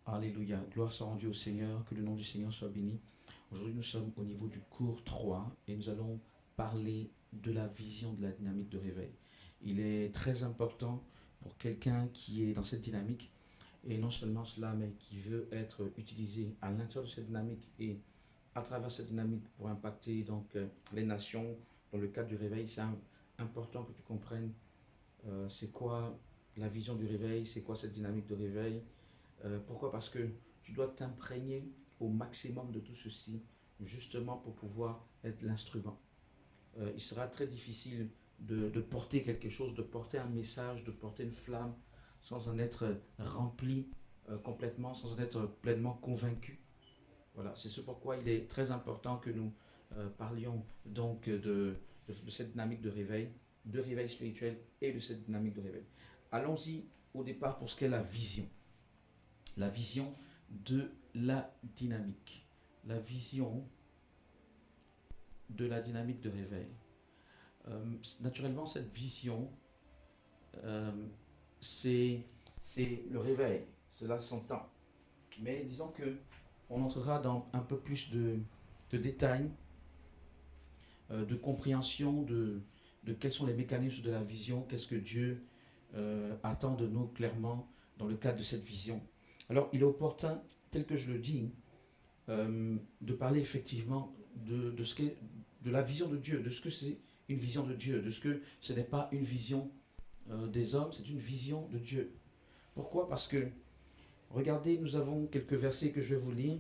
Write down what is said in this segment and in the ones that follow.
Alléluia. Gloire soit rendue au Seigneur, que le nom du Seigneur soit béni. Aujourd'hui, nous sommes au niveau du cours 3 et nous allons parler de la vision de la dynamique de réveil. Il est très important pour quelqu'un qui est dans cette dynamique et non seulement cela, mais qui veut être utilisé à l'intérieur de cette dynamique et à travers cette dynamique pour impacter les nations dans le cadre du réveil. C'est important que tu comprennes c'est quoi la vision du réveil, c'est quoi cette dynamique de réveil. Pourquoi? Parce que tu dois t'imprégner au maximum de tout ceci, justement pour pouvoir être l'instrument. Il sera très difficile de porter quelque chose, de porter un message, de porter une flamme, sans en être rempli complètement, sans en être pleinement convaincu. Voilà, c'est ce pourquoi il est très important que nous parlions donc de cette dynamique de réveil spirituel et de cette dynamique de réveil. Allons-y au départ pour ce qu'est la vision. La vision de la dynamique. La vision de la dynamique de réveil. Naturellement, cette vision, euh, c'est le réveil. Cela s'entend. Mais disons que on entrera dans un peu plus de détails, de compréhension de quels sont les mécanismes de la vision, qu'est-ce que Dieu attend de nous clairement dans le cadre de cette vision. Alors, il est opportun, tel que je le dis, de parler effectivement de la vision de Dieu, de ce que c'est une vision de Dieu, de ce que ce n'est pas une vision des hommes, c'est une vision de Dieu. Pourquoi? Parce que, regardez, nous avons quelques versets que je vais vous lire.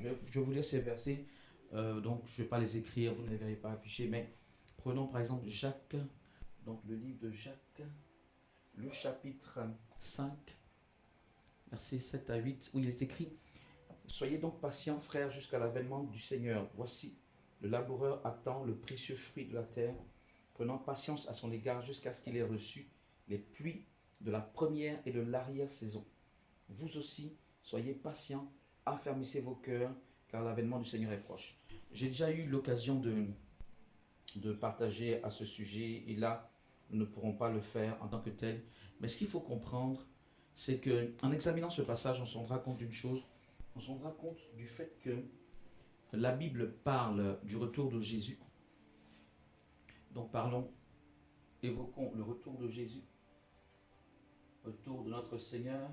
Je vais vous lire ces versets, donc je ne vais pas les écrire, vous ne les verrez pas affichés, mais prenons par exemple Jacques, donc le livre de Jacques, le chapitre 5, versets 7 à 8, où il est écrit: Soyez donc patients, frères, jusqu'à l'avènement du Seigneur. Voici, le laboureur attend le précieux fruit de la terre, prenant patience à son égard jusqu'à ce qu'il ait reçu les pluies de la première et de l'arrière-saison. Vous aussi, soyez patients, affermissez vos cœurs, car l'avènement du Seigneur est proche. J'ai déjà eu l'occasion de partager à ce sujet, et là, nous ne pourrons pas le faire en tant que tel. Mais ce qu'il faut comprendre, c'est qu'en examinant ce passage, on se rendra compte d'une chose, on se rendra compte du fait que la Bible parle du retour de Jésus. Donc évoquons le retour de Jésus, le retour de notre Seigneur.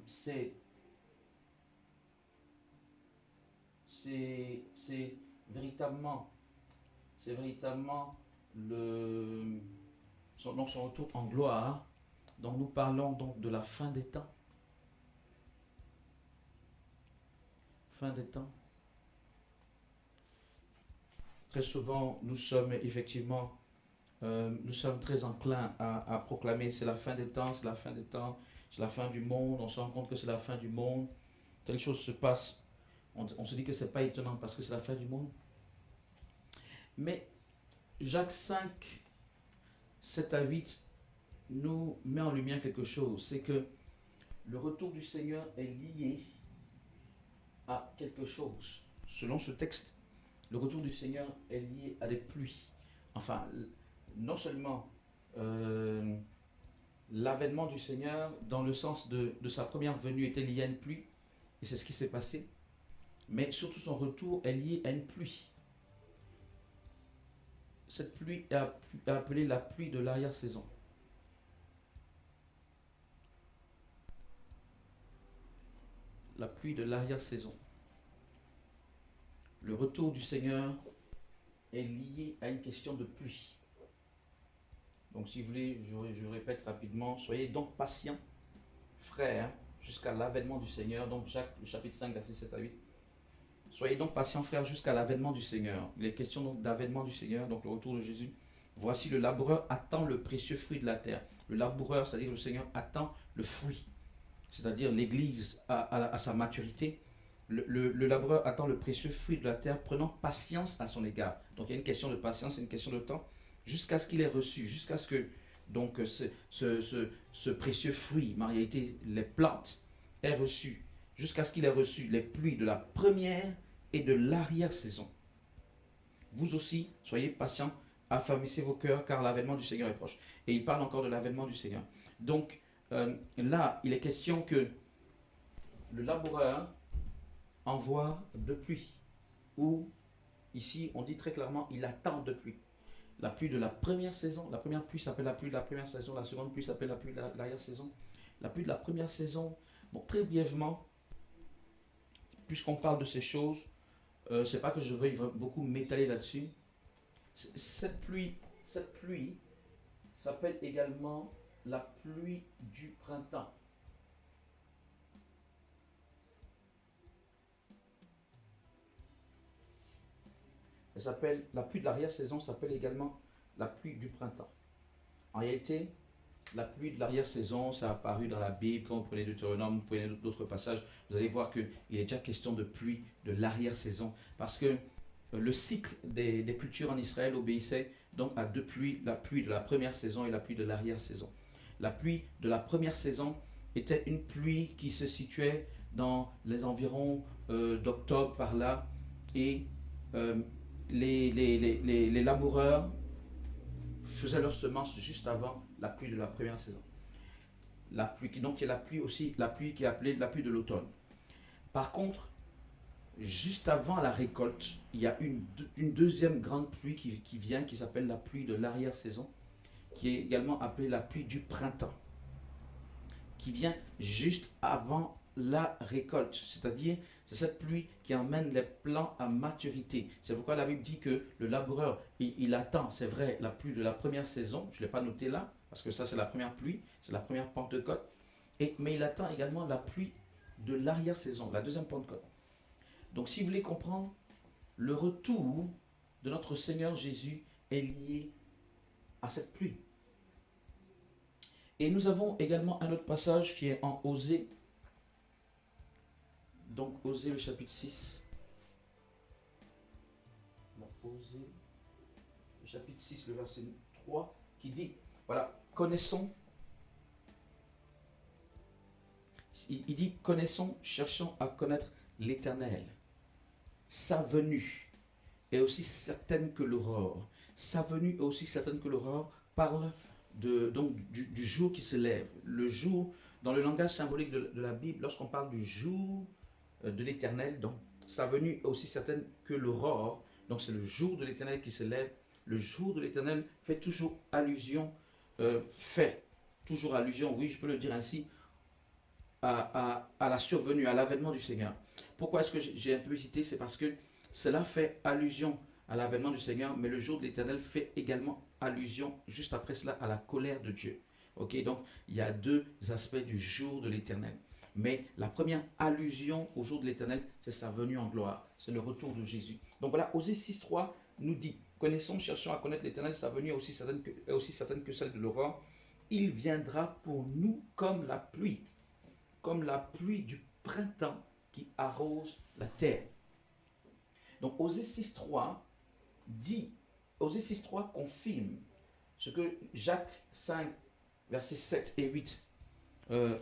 C'est véritablement, son retour en gloire. Donc nous parlons donc de la fin des temps. Fin des temps. Très souvent, nous sommes effectivement, nous sommes très enclins à proclamer c'est la fin des temps, c'est la fin des temps, c'est la fin du monde. On se rend compte que c'est la fin du monde. Telle chose se passe. On se dit que c'est pas étonnant parce que c'est la fin du monde. Mais Jacques 5, 7 à 8 nous met en lumière quelque chose. C'est que le retour du Seigneur est lié à quelque chose. Selon ce texte, le retour du Seigneur est lié à des pluies. Enfin, non seulement l'avènement du Seigneur, dans le sens de sa première venue, était lié à une pluie, et c'est ce qui s'est passé, mais surtout son retour est lié à une pluie. Cette pluie est appelée la pluie de l'arrière-saison. La pluie de l'arrière-saison. Le retour du Seigneur est lié à une question de pluie. Donc si vous voulez, je répète rapidement, soyez donc patients, frères, jusqu'à l'avènement du Seigneur. Donc Jacques, le chapitre 5, verset 7 à 8. Soyez donc patients, frères, jusqu'à l'avènement du Seigneur. Il est question donc d'avènement du Seigneur, donc le retour de Jésus. Voici, le laboureur attend le précieux fruit de la terre. Le laboureur, c'est-à-dire le Seigneur, attend le fruit, c'est-à-dire l'Église à sa maturité. Le laboureur attend le précieux fruit de la terre, prenant patience à son égard. Donc il y a une question de patience, une question de temps, jusqu'à ce qu'il ait reçu, jusqu'à ce que donc ce précieux fruit, en réalité les plantes, ait reçu, jusqu'à ce qu'il ait reçu les pluies de la première et de l'arrière-saison. Vous aussi, soyez patients, affermissez vos cœurs, car l'avènement du Seigneur est proche. Et il parle encore de l'avènement du Seigneur. Donc, là, il est question que le laboureur envoie de pluie. Ou, ici, on dit très clairement, il attend de pluie. La pluie de la première saison, la première pluie s'appelle la pluie de la première saison, la seconde pluie s'appelle la pluie de l'arrière-saison. La pluie de la première saison, bon, très brièvement, puisqu'on parle de ces choses, c'est pas que je veuille beaucoup m'étaler là-dessus. Cette pluie s'appelle également la pluie du printemps. Elle s'appelle, la pluie de l'arrière-saison s'appelle également la pluie du printemps. En réalité, la pluie de l'arrière-saison, ça a apparu dans la Bible. Quand vous prenez Deutéronome, vous prenez d'autres passages, vous allez voir qu'il est déjà question de pluie de l'arrière-saison. Parce que le cycle des cultures en Israël obéissait donc à deux pluies, la pluie de la première saison et la pluie de l'arrière-saison. La pluie de la première saison était une pluie qui se situait dans les environs d'octobre par là, et les laboureurs faisaient leurs semences juste avant la pluie de la première saison. La pluie qui donc est la pluie aussi, la pluie qui est appelée la pluie de l'automne. Par contre, juste avant la récolte, il y a une deuxième grande pluie qui vient, qui s'appelle la pluie de l'arrière-saison, qui est également appelée la pluie du printemps, qui vient juste avant la récolte. C'est-à-dire, c'est cette pluie qui emmène les plants à maturité. C'est pourquoi la Bible dit que le laboureur, il attend, c'est vrai, la pluie de la première saison. Je ne l'ai pas noté là, parce que ça c'est la première pluie, c'est la première Pentecôte. Mais il attend également la pluie de l'arrière-saison, la deuxième Pentecôte. Donc si vous voulez comprendre, le retour de notre Seigneur Jésus est lié à cette pluie. Et nous avons également un autre passage qui est en Osée. Donc Osée le chapitre 6. Donc Osée le chapitre 6, le verset 3, qui dit, voilà, connaissons. Il dit, connaissons, cherchons à connaître l'Éternel. Sa venue est aussi certaine que l'aurore. Sa venue est aussi certaine que l'aurore parle donc du jour qui se lève. Le jour, dans le langage symbolique de la Bible, lorsqu'on parle du jour de l'Éternel, donc sa venue est aussi certaine que l'aurore. Donc c'est le jour de l'Éternel qui se lève. Le jour de l'Éternel fait toujours allusion, oui, je peux le dire ainsi, à la survenue, à l'avènement du Seigneur. Pourquoi est-ce que j'ai un peu hésité? C'est parce que cela fait allusion à l'avènement du Seigneur, mais le jour de l'Éternel fait également allusion, juste après cela, à la colère de Dieu. Ok, donc il y a deux aspects du jour de l'Éternel. Mais la première allusion au jour de l'Éternel, c'est sa venue en gloire, c'est le retour de Jésus. Donc voilà, Osée 6.3 nous dit, connaissons, cherchons à connaître l'Éternel, sa venue est aussi certaine que celle de l'aurore. Il viendra pour nous comme la pluie du printemps qui arrose la terre. Donc Osée 6.3 dit, Osée 6.3 confirme ce que Jacques 5, versets 7 et 8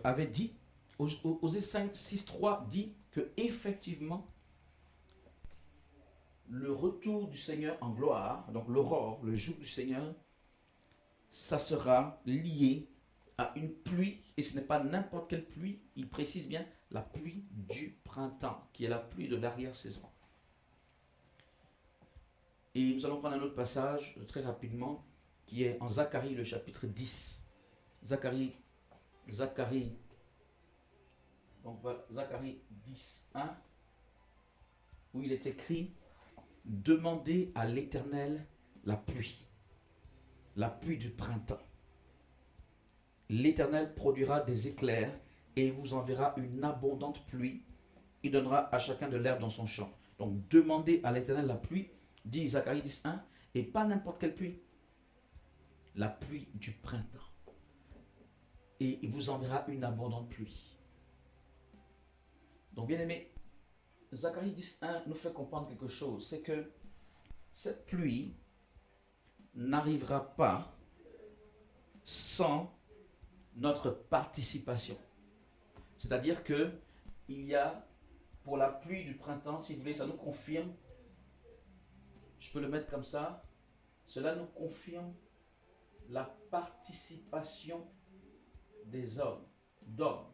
avait dit. Osée 6.3 dit que effectivement le retour du Seigneur en gloire, donc l'aurore, le jour du Seigneur, ça sera lié à une pluie, et ce n'est pas n'importe quelle pluie, il précise bien la pluie du printemps, qui est la pluie de l'arrière-saison. Et nous allons prendre un autre passage très rapidement, qui est en Zacharie, le chapitre 10. Zacharie, donc voilà, Zacharie 10, 1, où il est écrit, demandez à l'Éternel la pluie du printemps. L'Éternel produira des éclairs et vous enverra une abondante pluie. Il donnera à chacun de l'herbe dans son champ. Donc demandez à l'Éternel la pluie, dit Zacharie 10.1, et pas n'importe quelle pluie. La pluie du printemps. Et il vous enverra une abondante pluie. Donc bien aimé, Zacharie 10.1 nous fait comprendre quelque chose. C'est que cette pluie n'arrivera pas sans notre participation. C'est-à-dire que il y a, pour la pluie du printemps, si vous voulez, ça nous confirme, je peux le mettre comme ça, cela nous confirme la participation des hommes, d'hommes.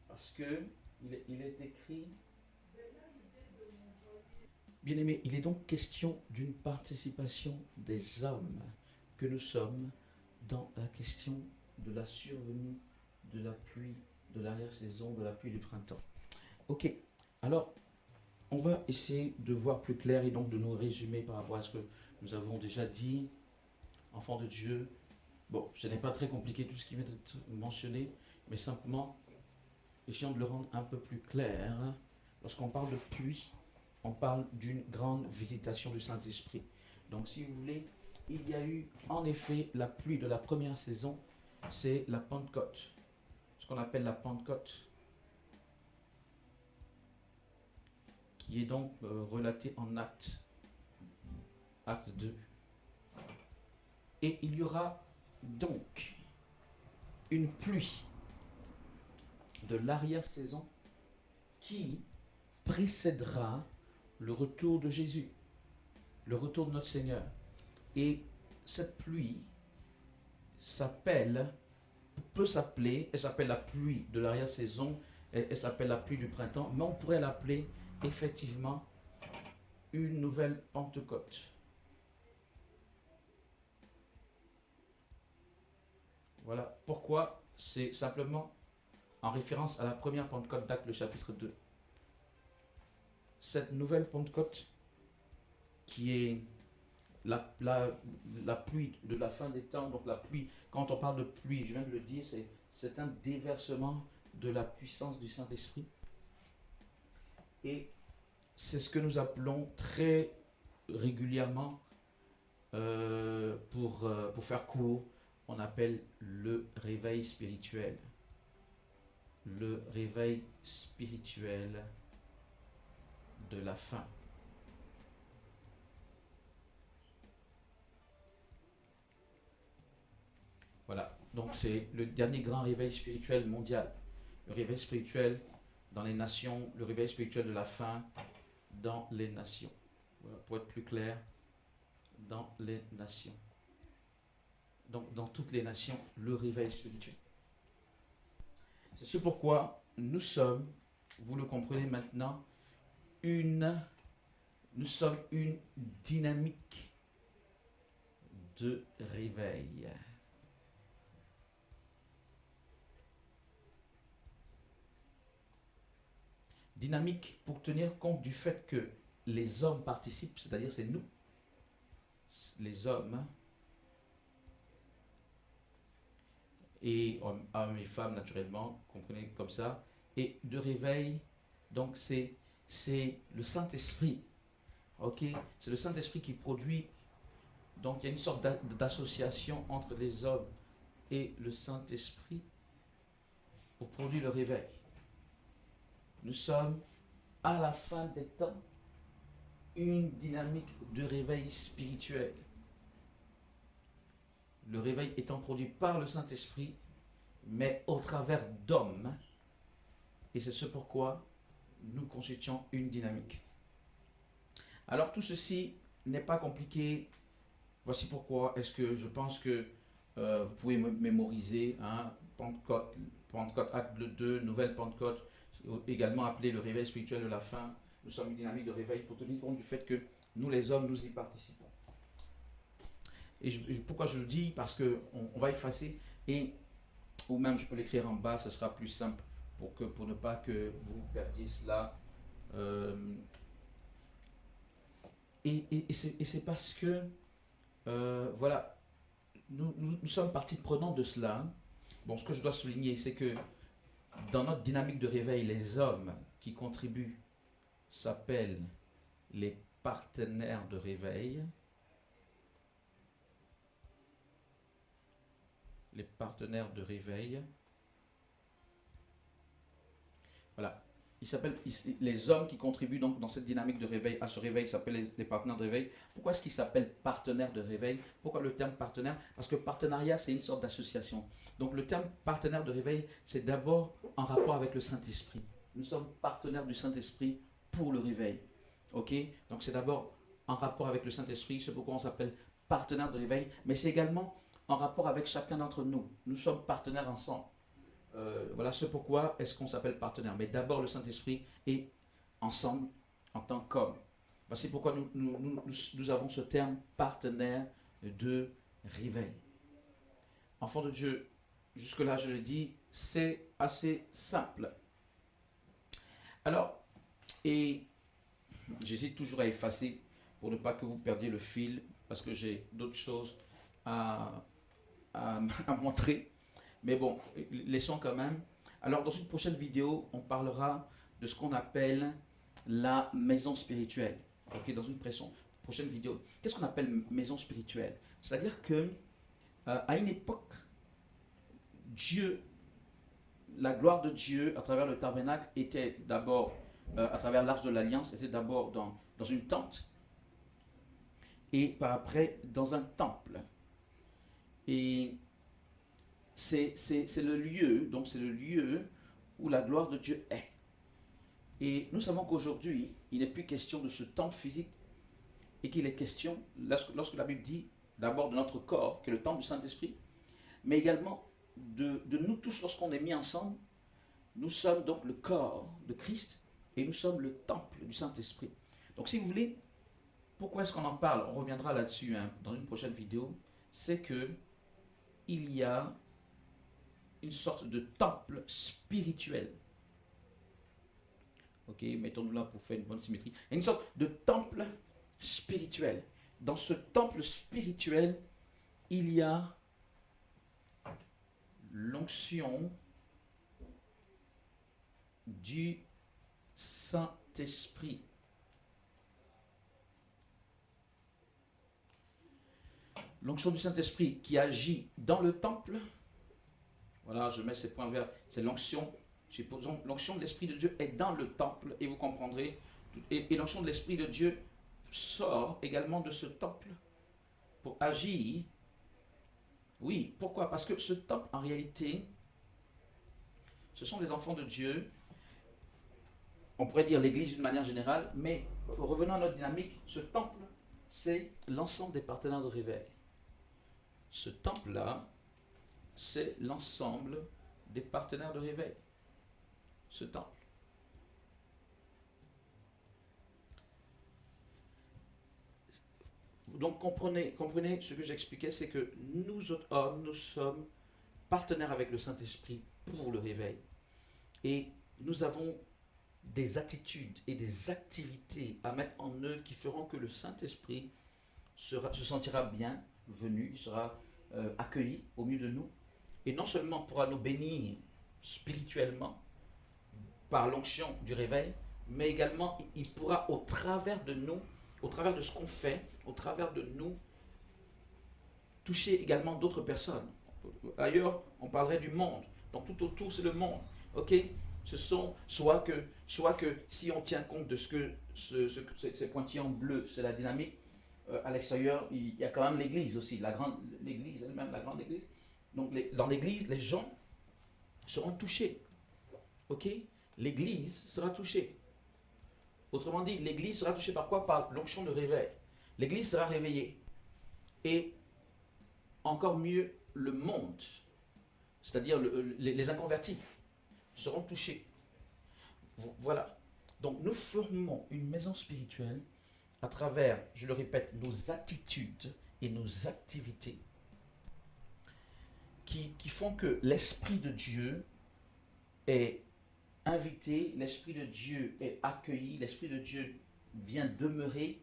Parce que il est écrit, bien aimé, il est donc question d'une participation des hommes que nous sommes dans la question de la survenue de la pluie, de l'arrière-saison, de la pluie du printemps. Ok, alors on va essayer de voir plus clair et donc de nous résumer par rapport à ce que nous avons déjà dit. Enfants de Dieu, bon, ce n'est pas très compliqué tout ce qui vient d'être mentionné, mais simplement essayons de le rendre un peu plus clair. Lorsqu'on parle de pluie, on parle d'une grande visitation du Saint-Esprit. Donc si vous voulez, il y a eu en effet la pluie de la première saison, c'est la Pentecôte. Ce qu'on appelle la Pentecôte, qui est donc relatée en acte 2. Et il y aura donc une pluie de l'arrière-saison qui précédera le retour de Jésus, le retour de notre Seigneur. Et cette pluie peut s'appeler, elle s'appelle la pluie de l'arrière-saison, elle s'appelle la pluie du printemps, mais on pourrait l'appeler effectivement une nouvelle Pentecôte. Voilà pourquoi c'est simplement en référence à la première Pentecôte d'Actes, le chapitre 2. Cette nouvelle Pentecôte qui est la pluie de la fin des temps, donc la pluie, quand on parle de pluie, je viens de le dire, c'est un déversement de la puissance du Saint-Esprit. Et c'est ce que nous appelons très régulièrement, pour faire court, on appelle le réveil spirituel. Le réveil spirituel de la fin. Voilà, donc c'est le dernier grand réveil spirituel mondial. Le réveil spirituel dans les nations, le réveil spirituel de la fin dans les nations. Voilà, pour être plus clair, dans les nations. Donc dans toutes les nations, le réveil spirituel. C'est ce pourquoi nous sommes, vous le comprenez maintenant, nous sommes une dynamique de réveil. Dynamique pour tenir compte du fait que les hommes participent, c'est-à-dire c'est nous, les hommes, et hommes et femmes naturellement, comprenez comme ça, et de réveil, donc c'est le Saint-Esprit, ok, c'est le Saint-Esprit qui produit, donc il y a une sorte d'association entre les hommes et le Saint-Esprit pour produire le réveil. Nous sommes à la fin des temps une dynamique de réveil spirituel. Le réveil étant produit par le Saint-Esprit, mais au travers d'hommes. Et c'est ce pourquoi nous constituons une dynamique. Alors tout ceci n'est pas compliqué. Voici pourquoi est-ce que je pense que vous pouvez mémoriser, hein, Pentecôte acte 2, nouvelle Pentecôte, également appelé le réveil spirituel de la fin. Nous sommes une dynamique de réveil pour tenir compte du fait que nous les hommes, nous y participons. Et pourquoi je le dis? Parce qu'on va effacer, ou même je peux l'écrire en bas, ce sera plus simple pour ne pas que vous perdiez cela. Et c'est parce que, voilà, nous sommes partie prenante de cela. Bon, ce que je dois souligner, c'est que dans notre dynamique de réveil, les hommes qui contribuent s'appellent les partenaires de réveil. Les partenaires de réveil. Voilà. Les hommes qui contribuent donc dans cette dynamique de réveil, à ce réveil, s'appellent les partenaires de réveil. Pourquoi est-ce qu'ils s'appellent partenaires de réveil? Pourquoi le terme partenaire? Parce que partenariat, c'est une sorte d'association. Donc le terme partenaire de réveil, c'est d'abord en rapport avec le Saint-Esprit. Nous sommes partenaires du Saint-Esprit pour le réveil. Ok? Donc c'est d'abord en rapport avec le Saint-Esprit, c'est pourquoi on s'appelle partenaire de réveil, mais c'est également en rapport avec chacun d'entre nous. Nous sommes partenaires ensemble. Voilà ce pourquoi est-ce qu'on s'appelle partenaire. Mais d'abord le Saint-Esprit est ensemble en tant qu'homme. Voici pourquoi nous avons ce terme partenaire de réveil. Enfant de Dieu, jusque-là je le dis, c'est assez simple. Alors, et j'hésite toujours à effacer pour ne pas que vous perdiez le fil, parce que j'ai d'autres choses à montrer. Mais bon, laissons quand même. Alors, dans une prochaine vidéo, on parlera de ce qu'on appelle la maison spirituelle. Ok, dans une prochaine vidéo. Qu'est-ce qu'on appelle maison spirituelle? C'est-à-dire que à une époque, Dieu, la gloire de Dieu à travers le tabernacle était d'abord, à travers l'arche de l'alliance, était d'abord dans une tente et par après dans un temple. Et c'est le lieu, donc c'est le lieu où la gloire de Dieu est. Et nous savons qu'aujourd'hui, il n'est plus question de ce temple physique et qu'il est question, lorsque la Bible dit d'abord de notre corps, qui est le temple du Saint-Esprit, mais également de nous tous lorsqu'on est mis ensemble. Nous sommes donc le corps de Christ et nous sommes le temple du Saint-Esprit. Donc si vous voulez, pourquoi est-ce qu'on en parle? On reviendra là-dessus dans une prochaine vidéo. C'est que il y a une sorte de temple spirituel. Ok, mettons-nous là pour faire une bonne symétrie. Il y a une sorte de temple spirituel. Dans ce temple spirituel, il y a l'onction du Saint-Esprit. L'onction du Saint-Esprit qui agit dans le temple. Voilà, je mets ces points verts. C'est l'onction. L'onction de l'Esprit de Dieu est dans le temple et vous comprendrez. Et l'onction de l'Esprit de Dieu sort également de ce temple pour agir. Oui, pourquoi? Parce que ce temple, en réalité, ce sont les enfants de Dieu. On pourrait dire l'Église d'une manière générale, mais revenons à notre dynamique, ce temple, c'est l'ensemble des partenaires de réveil. Ce temple-là, c'est l'ensemble des partenaires de réveil. Ce temple. Donc comprenez ce que j'expliquais, c'est que nous autres hommes, nous sommes partenaires avec le Saint-Esprit pour le réveil. Et nous avons des attitudes et des activités à mettre en œuvre qui feront que le Saint-Esprit se sentira bienvenu, il sera accueilli au milieu de nous, et non seulement pourra nous bénir spirituellement par l'onction du réveil, mais également il pourra au travers de nous, au travers de ce qu'on fait, au travers de nous, toucher également d'autres personnes. Ailleurs, on parlerait du monde. Donc tout autour, c'est le monde. Ok? Ce sont soit que si on tient compte de ce que ces pointillants bleus, c'est la dynamique, à l'extérieur, il y a quand même l'église aussi, l'église elle-même, la grande église. Donc dans l'église, les gens seront touchés. Ok? L'église sera touchée. Autrement dit, l'église sera touchée par quoi? Par l'onction de réveil. L'église sera réveillée. Et encore mieux, le monde, c'est-à-dire les inconvertis, seront touchés. Voilà. Donc nous formons une maison spirituelle à travers, je le répète, nos attitudes et nos activités qui font que l'Esprit de Dieu est invité, l'Esprit de Dieu est accueilli, l'Esprit de Dieu vient demeurer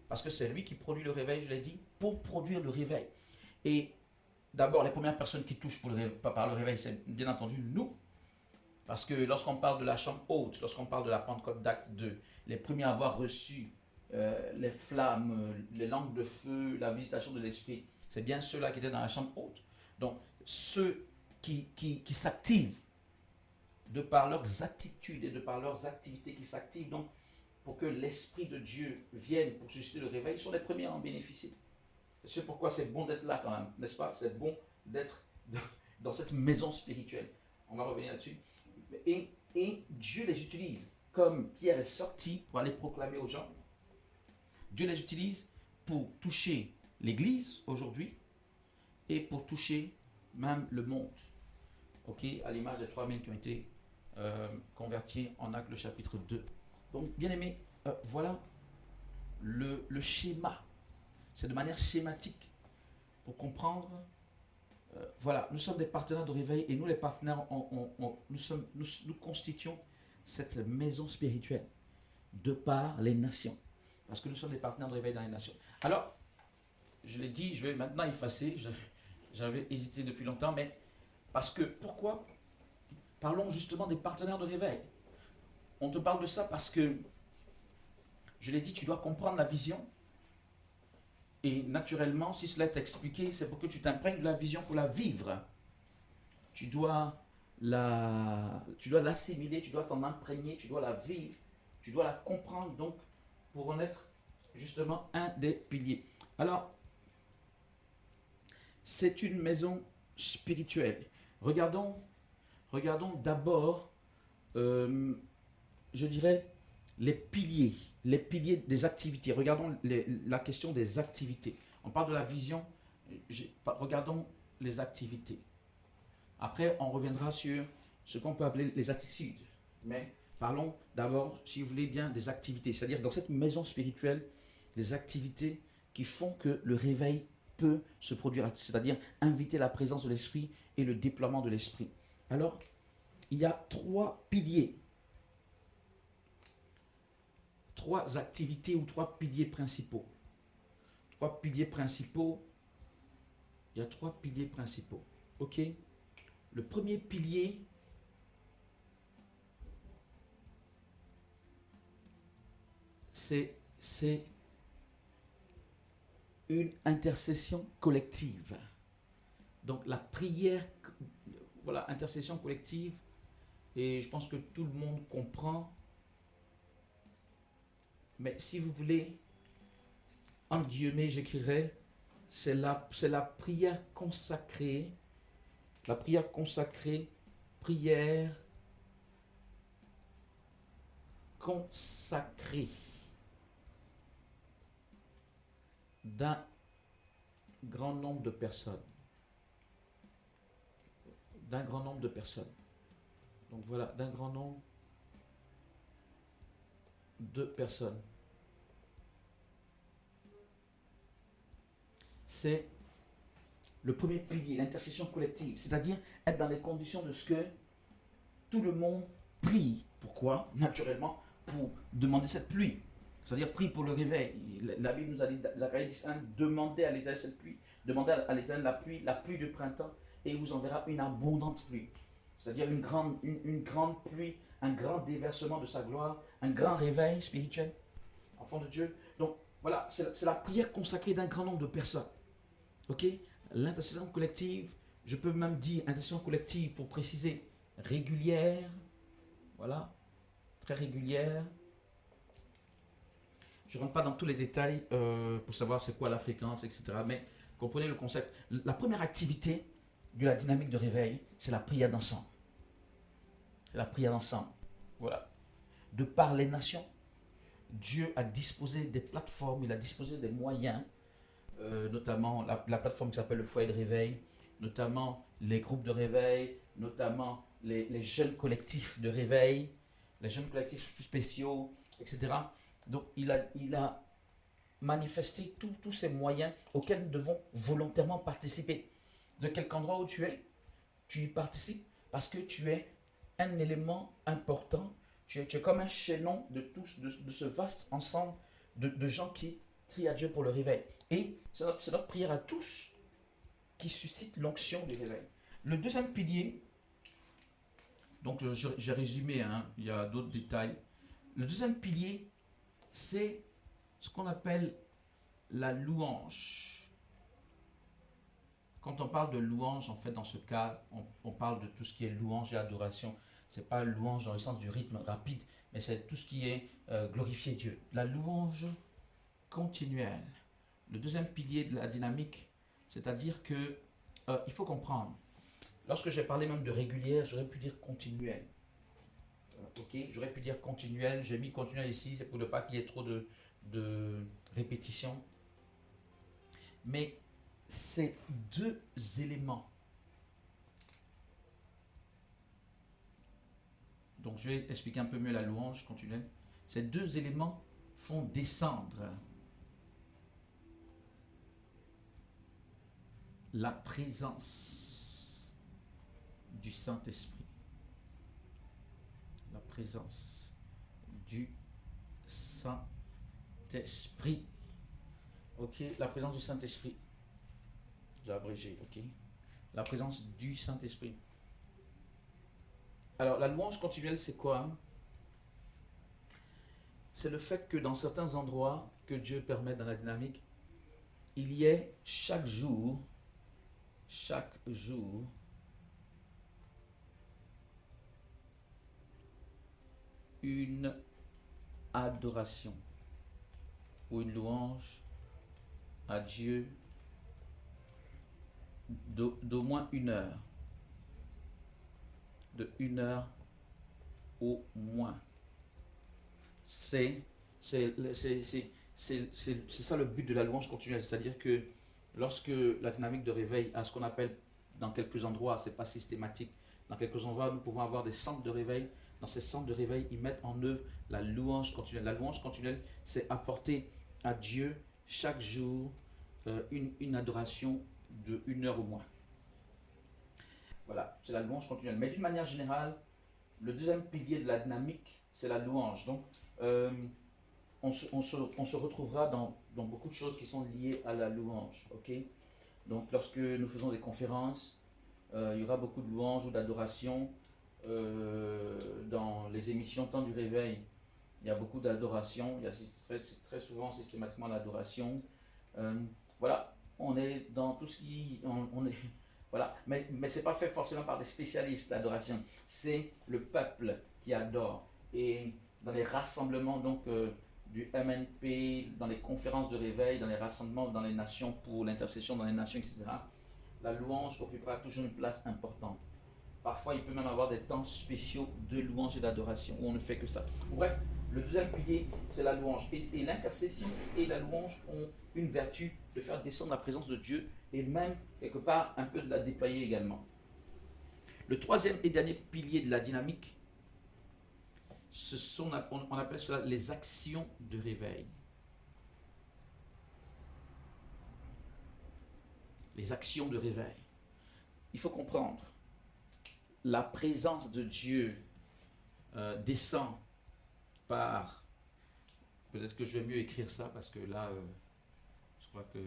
parce que c'est lui qui produit le réveil, je l'ai dit, pour produire le réveil. Et d'abord, les premières personnes qui touchent par le réveil, c'est bien entendu nous. Parce que lorsqu'on parle de la chambre haute, lorsqu'on parle de la Pentecôte d'Acte 2, les premiers à avoir reçu les flammes, les langues de feu, la visitation de l'Esprit, c'est bien ceux-là qui étaient dans la chambre haute. Donc, ceux qui s'activent de par leurs attitudes et de par leurs activités qui s'activent, donc pour que l'Esprit de Dieu vienne pour susciter le réveil, sont les premiers à en bénéficier. C'est pourquoi c'est bon d'être là quand même, n'est-ce pas? C'est bon d'être dans cette maison spirituelle. On va revenir là-dessus. Et Dieu les utilise, comme Pierre est sorti pour aller proclamer aux gens. Dieu les utilise pour toucher l'Église aujourd'hui, et pour toucher même le monde. Ok, à l'image des 3000 qui ont été convertis en Actes le chapitre 2. Donc, bien aimé, voilà le schéma. C'est de manière schématique pour comprendre. Voilà, nous sommes des partenaires de réveil et nous, les partenaires, nous constituons cette maison spirituelle de par les nations. Parce que nous sommes des partenaires de réveil dans les nations. Alors, je l'ai dit, je vais maintenant effacer. J'avais hésité depuis longtemps, mais parce que, pourquoi parlons justement des partenaires de réveil. On te parle de ça parce que, je l'ai dit, tu dois comprendre la vision. Et naturellement, si cela est expliqué, c'est pour que tu t'imprègnes de la vision pour la vivre. Tu dois l'assimiler, tu dois t'en imprégner, tu dois la vivre, tu dois la comprendre, donc, pour en être justement un des piliers. Alors, c'est une maison spirituelle. Regardons d'abord, je dirais, les piliers des activités. Regardons la question des activités. On parle de la vision, regardons les activités. Après, on reviendra sur ce qu'on peut appeler les attitudes. Mais parlons d'abord, si vous voulez bien, des activités. C'est-à-dire dans cette maison spirituelle, les activités qui font que le réveil peut se produire. C'est-à-dire inviter la présence de l'esprit et le déploiement de l'esprit. Alors, il y a 3 piliers. 3 activités ou 3 piliers principaux. 3 piliers principaux. Il y a 3 piliers principaux. Ok? Le premier pilier, c'est une intercession collective. Donc la prière, voilà, intercession collective, et je pense que tout le monde comprend. Mais si vous voulez, entre guillemets, j'écrirai, c'est la prière consacrée, prière consacrée d'un grand nombre de personnes. D'un grand nombre de personnes. Donc voilà, d'un grand nombre de personnes. C'est le premier pilier, l'intercession collective, c'est-à-dire être dans les conditions de ce que tout le monde prie. Pourquoi? Naturellement, pour demander cette pluie. C'est-à-dire prie pour le réveil. La Bible nous a dit, Zacharie 10:1, demandez à l'Éternel cette pluie. Demandez à l'Éternel la pluie du printemps, et il vous enverra une abondante pluie. C'est-à-dire une grande pluie, un grand déversement de sa gloire, un grand réveil spirituel, enfant de Dieu. Donc voilà, c'est la prière consacrée d'un grand nombre de personnes. Ok? L'intercession collective, je peux même dire intercession collective pour préciser régulière, voilà, très régulière. Je ne rentre pas dans tous les détails pour savoir c'est quoi la fréquence, etc. Mais comprenez le concept. La première activité de la dynamique de réveil, c'est la prière d'ensemble. C'est la prière d'ensemble. Voilà. De par les nations, Dieu a disposé des plateformes, il a disposé des moyens, notamment la plateforme qui s'appelle le foyer de réveil, notamment les groupes de réveil, notamment les jeunes collectifs de réveil, les jeunes collectifs spéciaux, etc. Donc il a manifesté tous ces moyens auxquels nous devons volontairement participer. De quelque endroit où tu es, tu y participes parce que tu es un élément important. Tu es comme un chaînon de ce vaste ensemble de gens qui crient à Dieu pour le réveil. Et c'est notre prière à tous qui suscite l'onction du réveil. Le deuxième pilier, donc j'ai résumé, hein, il y a d'autres détails. Le deuxième pilier, c'est ce qu'on appelle la louange. Quand on parle de louange, en fait, dans ce cas, on parle de tout ce qui est louange et adoration. Ce n'est pas louange dans le sens du rythme rapide, mais c'est tout ce qui est glorifier Dieu. La louange continuelle. Le deuxième pilier de la dynamique, c'est-à-dire que il faut comprendre. Lorsque j'ai parlé même de régulière, j'aurais pu dire continuelle. Ok, j'aurais pu dire continuelle. J'ai mis continuelle ici, c'est pour ne pas qu'il y ait trop de répétition. Mais ces deux éléments, donc je vais expliquer un peu mieux la louange continuelle, ces deux éléments font descendre la présence du Saint-Esprit. La présence du Saint-Esprit. Ok, la présence du Saint-Esprit. J'ai abrégé, ok. La présence du Saint-Esprit. Alors, la louange continuelle, c'est quoi? C'est le fait que dans certains endroits que Dieu permet dans la dynamique, il y ait chaque jour, une adoration ou une louange à Dieu d'au moins 1 heure. De 1 heure au moins. C'est ça le but de la louange continuelle. C'est-à-dire que lorsque la dynamique de réveil a ce qu'on appelle dans quelques endroits, c'est pas systématique, dans quelques endroits nous pouvons avoir des centres de réveil. Dans ces centres de réveil, ils mettent en œuvre la louange continuelle. La louange continuelle, c'est apporter à Dieu chaque jour une adoration de 1 heure au moins. Voilà, c'est la louange continuelle. Mais d'une manière générale, le deuxième pilier de la dynamique, c'est la louange. Donc, on se retrouvera dans beaucoup de choses qui sont liées à la louange. Ok. Donc, lorsque nous faisons des conférences, il y aura beaucoup de louanges ou d'adoration. Dans les émissions Temps du réveil, il y a beaucoup d'adoration. Il y a très souvent, systématiquement, l'adoration. Voilà, on est dans tout ce qui... on est, voilà, mais ce n'est pas fait forcément par des spécialistes, l'adoration. C'est le peuple qui adore. Et dans les rassemblements donc, du MNP, dans les conférences de réveil, dans les rassemblements dans les nations pour l'intercession dans les nations, etc., la louange occupera toujours une place importante. Parfois, il peut même avoir des temps spéciaux de louange et d'adoration où on ne fait que ça. Bref, le deuxième pilier, c'est la louange. Et l'intercession et la louange ont une vertu de faire descendre la présence de Dieu et même, quelque part, un peu de la déployer également. Le troisième et dernier pilier de la dynamique, on appelle cela les actions de réveil. Les actions de réveil. Il faut comprendre, la présence de Dieu descend par... Peut-être que je vais mieux écrire ça parce que là, je crois que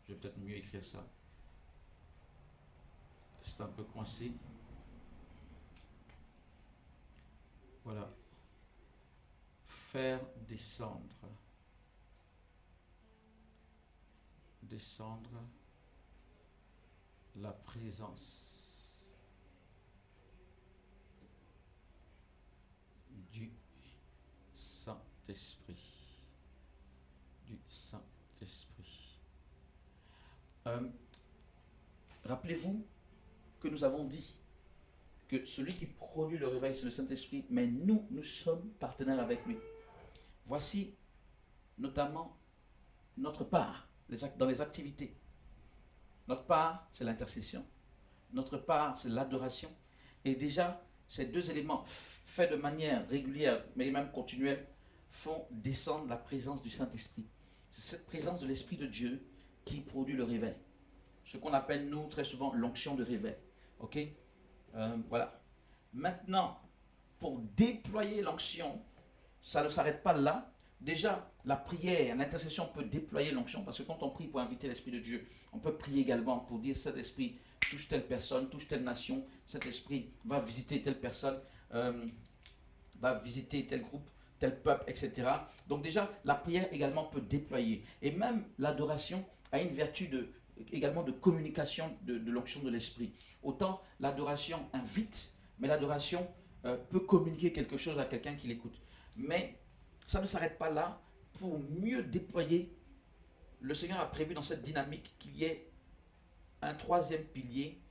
je vais peut-être mieux écrire ça. C'est un peu coincé. Voilà. Faire descendre la présence du Saint-Esprit. Rappelez-vous que nous avons dit que celui qui produit le réveil, c'est le Saint-Esprit, mais nous sommes partenaires avec lui. Voici notamment notre part dans les activités. Notre part, c'est l'intercession. Notre part, c'est l'adoration. Et déjà, ces deux éléments, faits de manière régulière, mais même continuelle, font descendre la présence du Saint-Esprit. C'est cette présence de l'Esprit de Dieu qui produit le réveil. Ce qu'on appelle, nous, très souvent, l'onction de réveil. Ok. Voilà. Maintenant, pour déployer l'onction, ça ne s'arrête pas là. Déjà, la prière, l'intercession peut déployer l'onction, parce que quand on prie pour inviter l'Esprit de Dieu, on peut prier également pour dire cet Esprit touche telle personne, touche telle nation, cet Esprit va visiter telle personne, va visiter tel groupe, tel peuple, etc. Donc déjà, la prière également peut déployer. Et même l'adoration a une vertu également de communication de l'onction de l'Esprit. Autant l'adoration invite, mais l'adoration peut communiquer quelque chose à quelqu'un qui l'écoute. Mais ça ne s'arrête pas là. Pour mieux déployer, le Seigneur a prévu dans cette dynamique qu'il y ait un troisième pilier.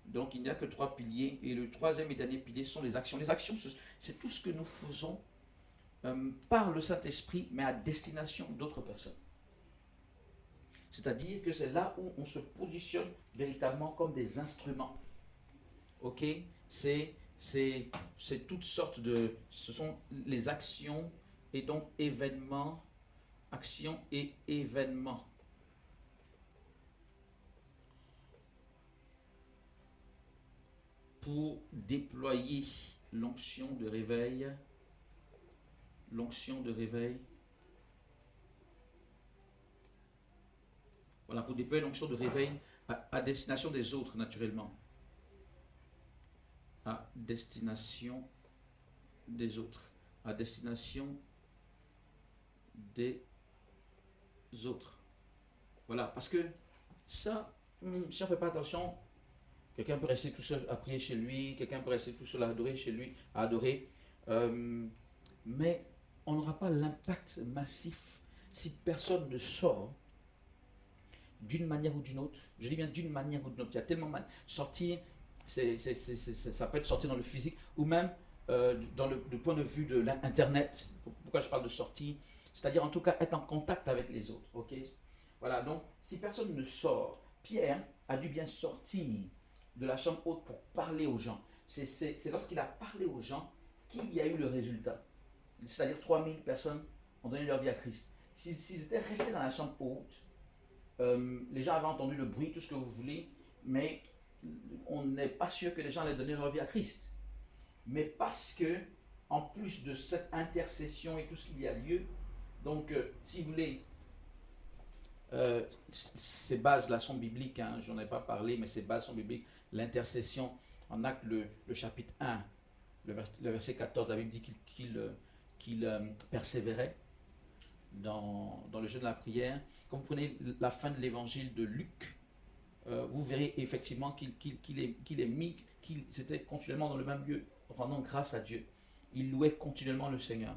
Donc il n'y a que 3 piliers. Et le troisième et dernier pilier sont les actions. Les actions, c'est tout ce que nous faisons par le Saint-Esprit, mais à destination d'autres personnes. C'est-à-dire que c'est là où on se positionne véritablement comme des instruments. Ok? C'est toutes sortes de... Ce sont les actions et donc événements, actions et événements. Pour déployer l'onction de réveil, voilà, pour déployer l'onction de réveil à destination des autres, naturellement. À destination des autres. À destination des autres. Voilà, parce que ça, si on ne fait pas attention, quelqu'un peut rester tout seul à prier chez lui, quelqu'un peut rester tout seul à adorer chez lui, à adorer. Mais on n'aura pas l'impact massif si personne ne sort d'une manière ou d'une autre. Je dis bien d'une manière ou d'une autre. Il y a tellement mal. Sortir, ça peut être sortir dans le physique ou même du point de vue de l'Internet. Pourquoi je parle de sortir? C'est-à-dire en tout cas être en contact avec les autres. Ok? Voilà, donc si personne ne sort, Pierre a dû bien sortir de la chambre haute pour parler aux gens. C'est lorsqu'il a parlé aux gens qu'il y a eu le résultat. C'est-à-dire 3000 personnes ont donné leur vie à Christ. S'ils étaient restés dans la chambre haute, les gens avaient entendu le bruit, tout ce que vous voulez, mais on n'est pas sûr que les gens allaient donner leur vie à Christ. Mais parce que, en plus de cette intercession et tout ce qu'il y a lieu, donc si vous voulez, ces bases-là sont bibliques, hein, j'en ai pas parlé, mais ces bases sont bibliques. L'intercession, en Actes, le chapitre 1, le verset 14, la Bible dit qu'il persévérait dans le jeu de la prière. Quand vous prenez la fin de l'évangile de Luc, vous verrez effectivement qu'il est mis, qu'il était continuellement dans le même lieu, rendant grâce à Dieu. Il louait continuellement le Seigneur.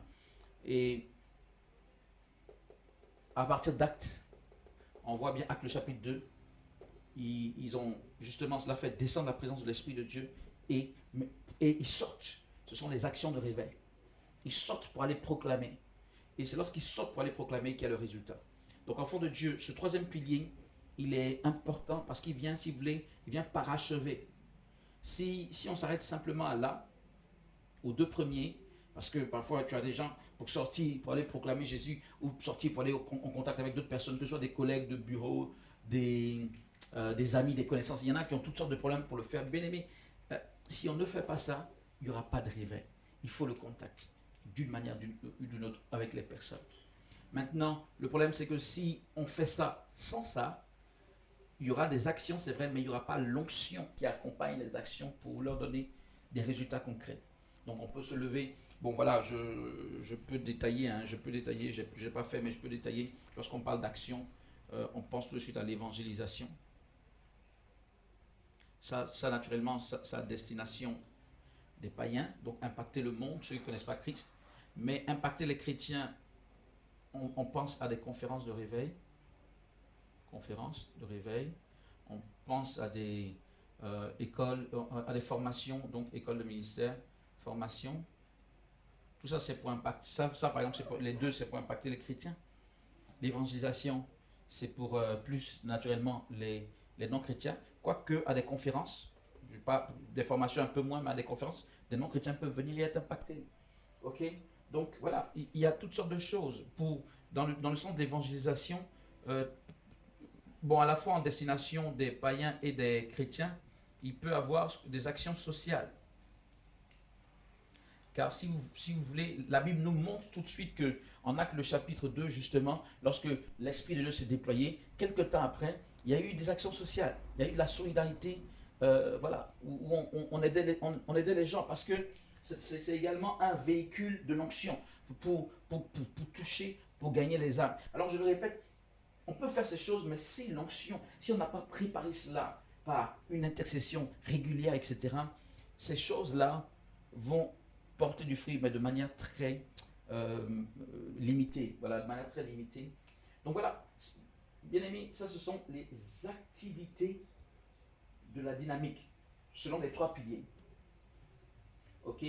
Et à partir d'Actes, on voit bien Actes le chapitre 2, ils ont justement cela fait descendre la présence de l'Esprit de Dieu et ils sortent. Ce sont les actions de réveil. Ils sortent pour aller proclamer. Et c'est lorsqu'ils sortent pour aller proclamer qu'il y a le résultat. Donc, enfant de Dieu, ce troisième pilier, il est important parce qu'il vient, si vous voulez, il vient parachever. Si on s'arrête simplement à là, aux deux premiers, parce que parfois tu as des gens pour sortir, pour aller proclamer Jésus, ou sortir pour aller en contact avec d'autres personnes, que ce soit des collègues de bureau, des amis, des connaissances. Il y en a qui ont toutes sortes de problèmes pour le faire. Bien aimé, si on ne fait pas ça, il n'y aura pas de réveil. Il faut le contact, d'une manière ou d'une autre, avec les personnes. Maintenant, le problème c'est que si on fait ça sans ça, il y aura des actions, c'est vrai, mais il n'y aura pas l'onction qui accompagne les actions pour leur donner des résultats concrets. Donc on peut se lever. Bon voilà, je peux détailler, je n'ai pas fait, mais je peux détailler. Lorsqu'on parle d'action, on pense tout de suite à l'évangélisation. Ça naturellement, sa destination des païens, donc impacter le monde, ceux qui ne connaissent pas Christ, mais impacter les chrétiens, on pense à des conférences de réveil, on pense à des écoles, à des formations, donc écoles de ministère, formation. Tout ça, c'est pour impacter. Ça par exemple, les deux, c'est pour impacter les chrétiens. L'évangélisation, c'est pour plus naturellement les non-chrétiens. Quoique à des conférences, pas des formations un peu moins, mais à des conférences, des non-chrétiens peuvent venir et être impactés. Ok? Donc voilà, il y a toutes sortes de choses dans le sens de l'évangélisation. Bon, à la fois en destination des païens et des chrétiens, il peut avoir des actions sociales. Car si vous voulez, la Bible nous montre tout de suite qu'en Actes le chapitre 2, justement, lorsque l'Esprit de Dieu s'est déployé, quelque temps après, il y a eu des actions sociales, il y a eu de la solidarité, voilà, où on aidait les gens, parce que c'est également un véhicule de l'onction pour toucher, pour gagner les âmes. Alors je le répète, on peut faire ces choses, mais si l'onction, si on n'a pas préparé cela par une intercession régulière, etc., ces choses-là vont porter du fruit, mais de manière très limitée. Voilà, de manière très limitée. Donc voilà, bien aimé, ça ce sont les activités de la dynamique, selon les trois piliers. Ok,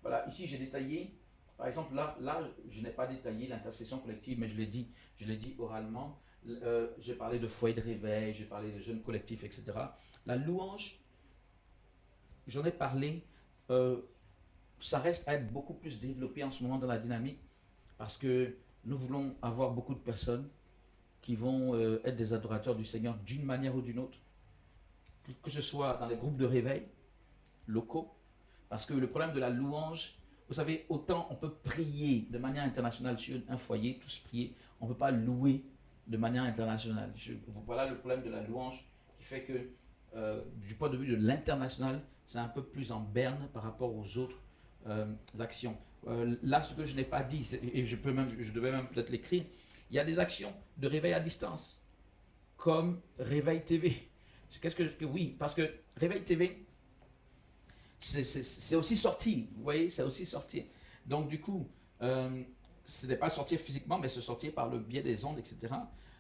voilà, ici j'ai détaillé, par exemple là je n'ai pas détaillé l'intercession collective, mais je l'ai dit oralement. J'ai parlé de foyer de réveil, j'ai parlé de jeunes collectifs, etc. La louange, j'en ai parlé, euh, ça reste à être beaucoup plus développé en ce moment dans la dynamique parce que nous voulons avoir beaucoup de personnes qui vont être des adorateurs du Seigneur d'une manière ou d'une autre, que ce soit dans les groupes de réveil locaux, parce que le problème de la louange, vous savez, autant on peut prier de manière internationale sur un foyer, tous prier, on ne peut pas louer de manière internationale. Voilà le problème de la louange qui fait que, du point de vue de l'international, c'est un peu plus en berne par rapport aux autres actions. Là, ce que je n'ai pas dit, et je devais même peut-être l'écrire, il y a des actions de réveil à distance, comme Réveil TV. Oui, parce que Réveil TV, c'est aussi sorti, vous voyez, c'est aussi sorti. Donc du coup, ce n'est pas sortir physiquement, mais se sortir par le biais des ondes, etc.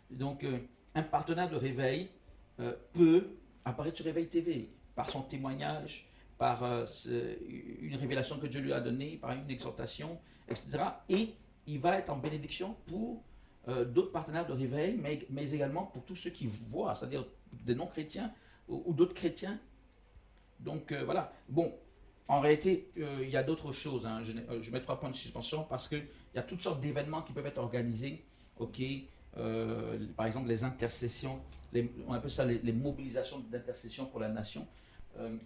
Donc un partenaire de réveil peut apparaître sur Réveil TV par son témoignage, par une révélation que Dieu lui a donnée, par une exhortation, etc. Et il va être en bénédiction pour d'autres partenaires de réveil, mais également pour tous ceux qui voient, c'est-à-dire des non-chrétiens ou d'autres chrétiens. Donc voilà. Bon, en réalité, il y a d'autres choses. Hein. Je mets 3 points de suspension parce qu'il y a toutes sortes d'événements qui peuvent être organisés. Ok, par exemple les intercessions, on appelle ça les mobilisations d'intercession pour la nation.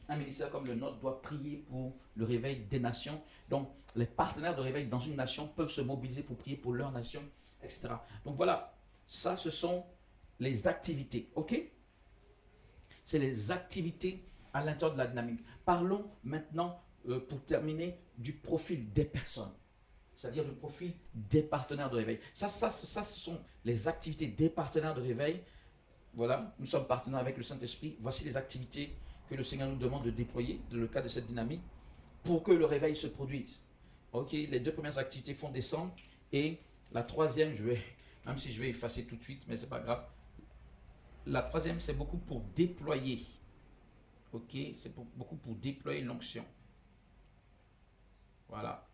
Un ministère comme le nôtre doit prier pour le réveil des nations. Donc les partenaires de réveil dans une nation peuvent se mobiliser pour prier pour leur nation, etc. Donc voilà, ça ce sont les activités. Ok, c'est les activités à l'intérieur de la dynamique. Parlons maintenant, pour terminer, du profil des personnes, c'est-à-dire du profil des partenaires de réveil. Ça, ce sont les activités des partenaires de réveil. Voilà, nous sommes partenaires avec le Saint-Esprit. Voici les activités que le Seigneur nous demande de déployer dans le cadre de cette dynamique pour que le réveil se produise. Ok, les 2 premières activités font descendre et la troisième, même si je vais effacer tout de suite, mais c'est pas grave. La troisième, c'est beaucoup pour déployer. Ok, c'est beaucoup pour déployer l'onction. Voilà,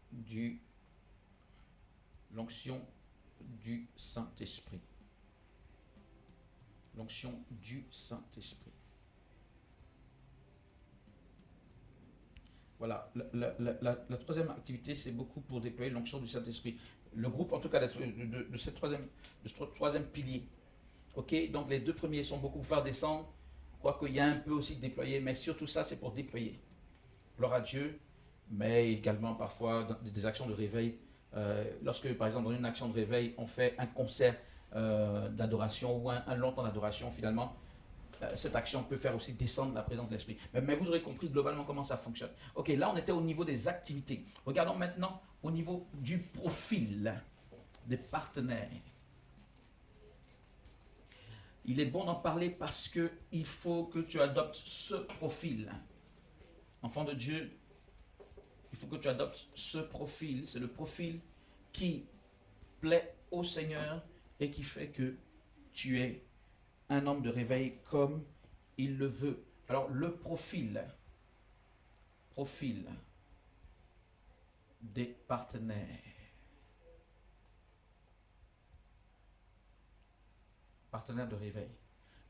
l'onction du Saint-Esprit. L'onction du Saint-Esprit. Voilà, la troisième activité, c'est beaucoup pour déployer l'onction du Saint-Esprit. Le groupe, en tout cas, de ce troisième pilier. Ok, donc les 2 premiers sont beaucoup pour faire descendre. Je crois qu'il y a un peu aussi de déployer, mais surtout ça, c'est pour déployer. Gloire à Dieu, mais également parfois dans des actions de réveil. Lorsque, par exemple, dans une action de réveil, on fait un concert d'adoration ou un long temps d'adoration, finalement, cette action peut faire aussi descendre la présence de l'Esprit. Mais vous aurez compris globalement comment ça fonctionne. Ok, là, on était au niveau des activités. Regardons maintenant au niveau du profil des partenaires. Il est bon d'en parler parce qu'il faut que tu adoptes ce profil. Enfant de Dieu, il faut que tu adoptes ce profil. C'est le profil qui plaît au Seigneur et qui fait que tu es un homme de réveil comme il le veut. Alors le profil des partenaires. Partenaires de réveil.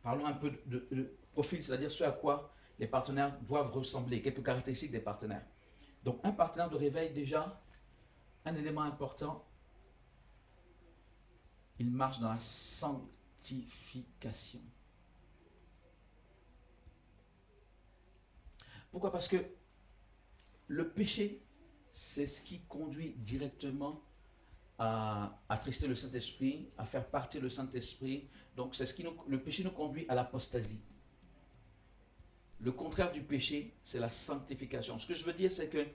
Parlons un peu de profil, c'est-à-dire ce à quoi les partenaires doivent ressembler, quelques caractéristiques des partenaires. Donc un partenaire de réveil, déjà, un élément important, il marche dans la sanctification. Pourquoi? Parce que le péché, c'est ce qui conduit directement à attrister le Saint-Esprit, à faire partir le Saint-Esprit. Donc c'est le péché nous conduit à l'apostasie. Le contraire du péché, c'est la sanctification. Ce que je veux dire, c'est qu'il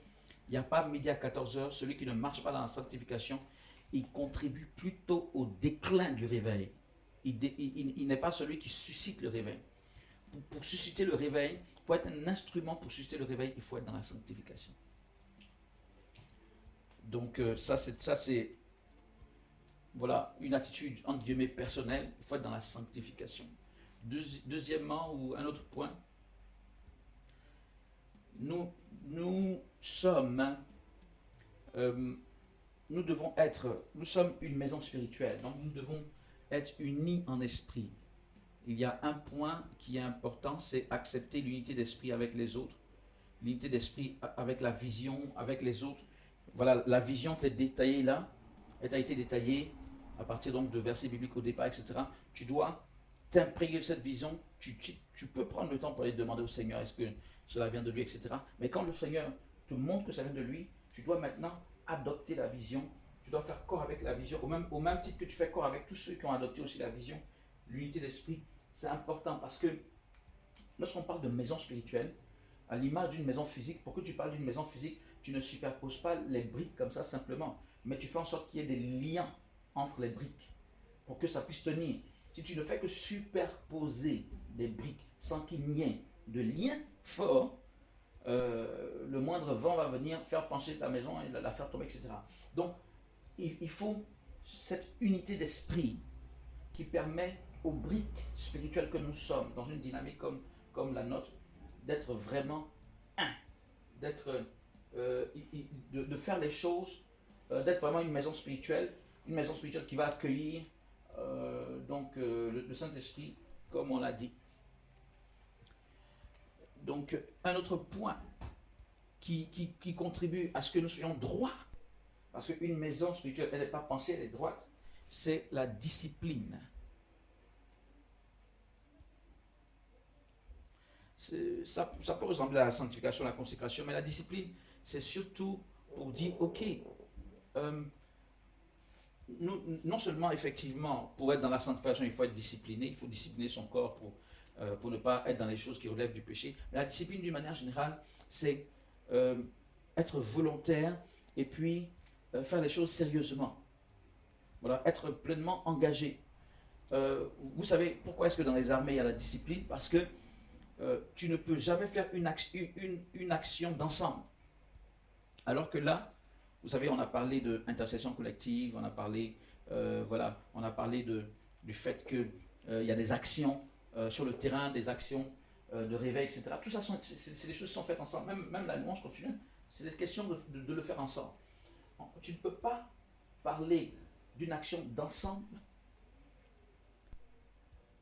n'y a pas midi à 14h, celui qui ne marche pas dans la sanctification, il contribue plutôt au déclin du réveil. Il n'est pas celui qui suscite le réveil. Pour susciter le réveil, pour être un instrument pour susciter le réveil, il faut être dans la sanctification. Donc ça c'est voilà, une attitude entre guillemets personnelle, il faut être dans la sanctification. Deuxièmement, ou un autre point, nous sommes, nous sommes une maison spirituelle, donc nous devons être unis en esprit. Il y a un point qui est important, c'est accepter l'unité d'esprit avec les autres, l'unité d'esprit avec la vision, avec les autres. Voilà, la vision est détaillée là, elle a été détaillée à partir donc de versets bibliques au départ, etc. Tu dois t'imprégner de cette vision, tu peux prendre le temps pour aller demander au Seigneur, est-ce que cela vient de lui, etc. Mais quand le Seigneur te montre que ça vient de lui, tu dois maintenant adopter la vision, tu dois faire corps avec la vision, au même titre que tu fais corps avec tous ceux qui ont adopté aussi la vision, l'unité d'esprit. C'est important parce que lorsqu'on parle de maison spirituelle, à l'image d'une maison physique, pour que tu parles d'une maison physique, tu ne superposes pas les briques comme ça simplement, mais tu fais en sorte qu'il y ait des liens entre les briques pour que ça puisse tenir. Si tu ne fais que superposer des briques sans qu'il n'y ait de lien fort, le moindre vent va venir faire pencher ta maison et la faire tomber, etc. Donc, il faut cette unité d'esprit qui permet aux briques spirituelles que nous sommes, dans une dynamique comme la nôtre, d'être vraiment un, de faire les choses, d'être vraiment une maison spirituelle qui va accueillir le Saint-Esprit, comme on l'a dit. Donc, un autre point qui contribue à ce que nous soyons droits, parce qu'une maison spirituelle, elle n'est pas pensée, elle est droite, c'est la discipline. Ça peut ressembler à la sanctification, la consécration, mais la discipline, c'est surtout pour dire, ok, non seulement effectivement, pour être dans la sanctification, il faut être discipliné, il faut discipliner son corps pour ne pas être dans les choses qui relèvent du péché, mais la discipline d'une manière générale, c'est être volontaire et puis faire les choses sérieusement. Voilà, être pleinement engagé. Vous savez pourquoi est-ce que dans les armées il y a la discipline? Parce que tu ne peux jamais faire une action d'ensemble. Alors que là, vous savez, on a parlé d'intercession collective, on a parlé, on a parlé du fait qu'il y a des actions sur le terrain, des actions de réveil, etc. Tout ça, c'est des choses qui sont faites ensemble. Même la louange continue, c'est des questions de le faire ensemble. Tu ne peux pas parler d'une action d'ensemble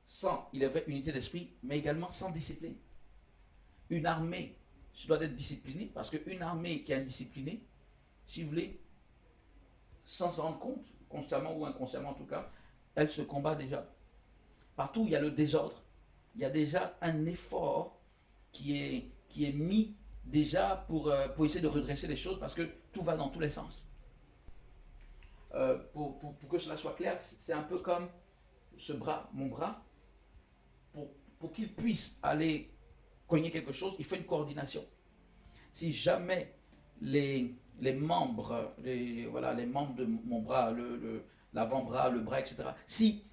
sans, il est vrai, unité d'esprit, mais également sans discipline. Une armée, je dois être disciplinée, parce qu'une armée qui est indisciplinée, si vous voulez, sans s'en rendre compte, consciemment ou inconsciemment en tout cas, elle se combat déjà. Partout où il y a le désordre, il y a déjà un effort qui est mis déjà pour essayer de redresser les choses, parce que tout va dans tous les sens. Pour que cela soit clair, c'est un peu comme ce bras, mon bras, pour qu'il puisse aller cogner quelque chose, il faut une coordination. Si jamais les membres, les membres de mon bras, l'avant-bras, le bras, etc., si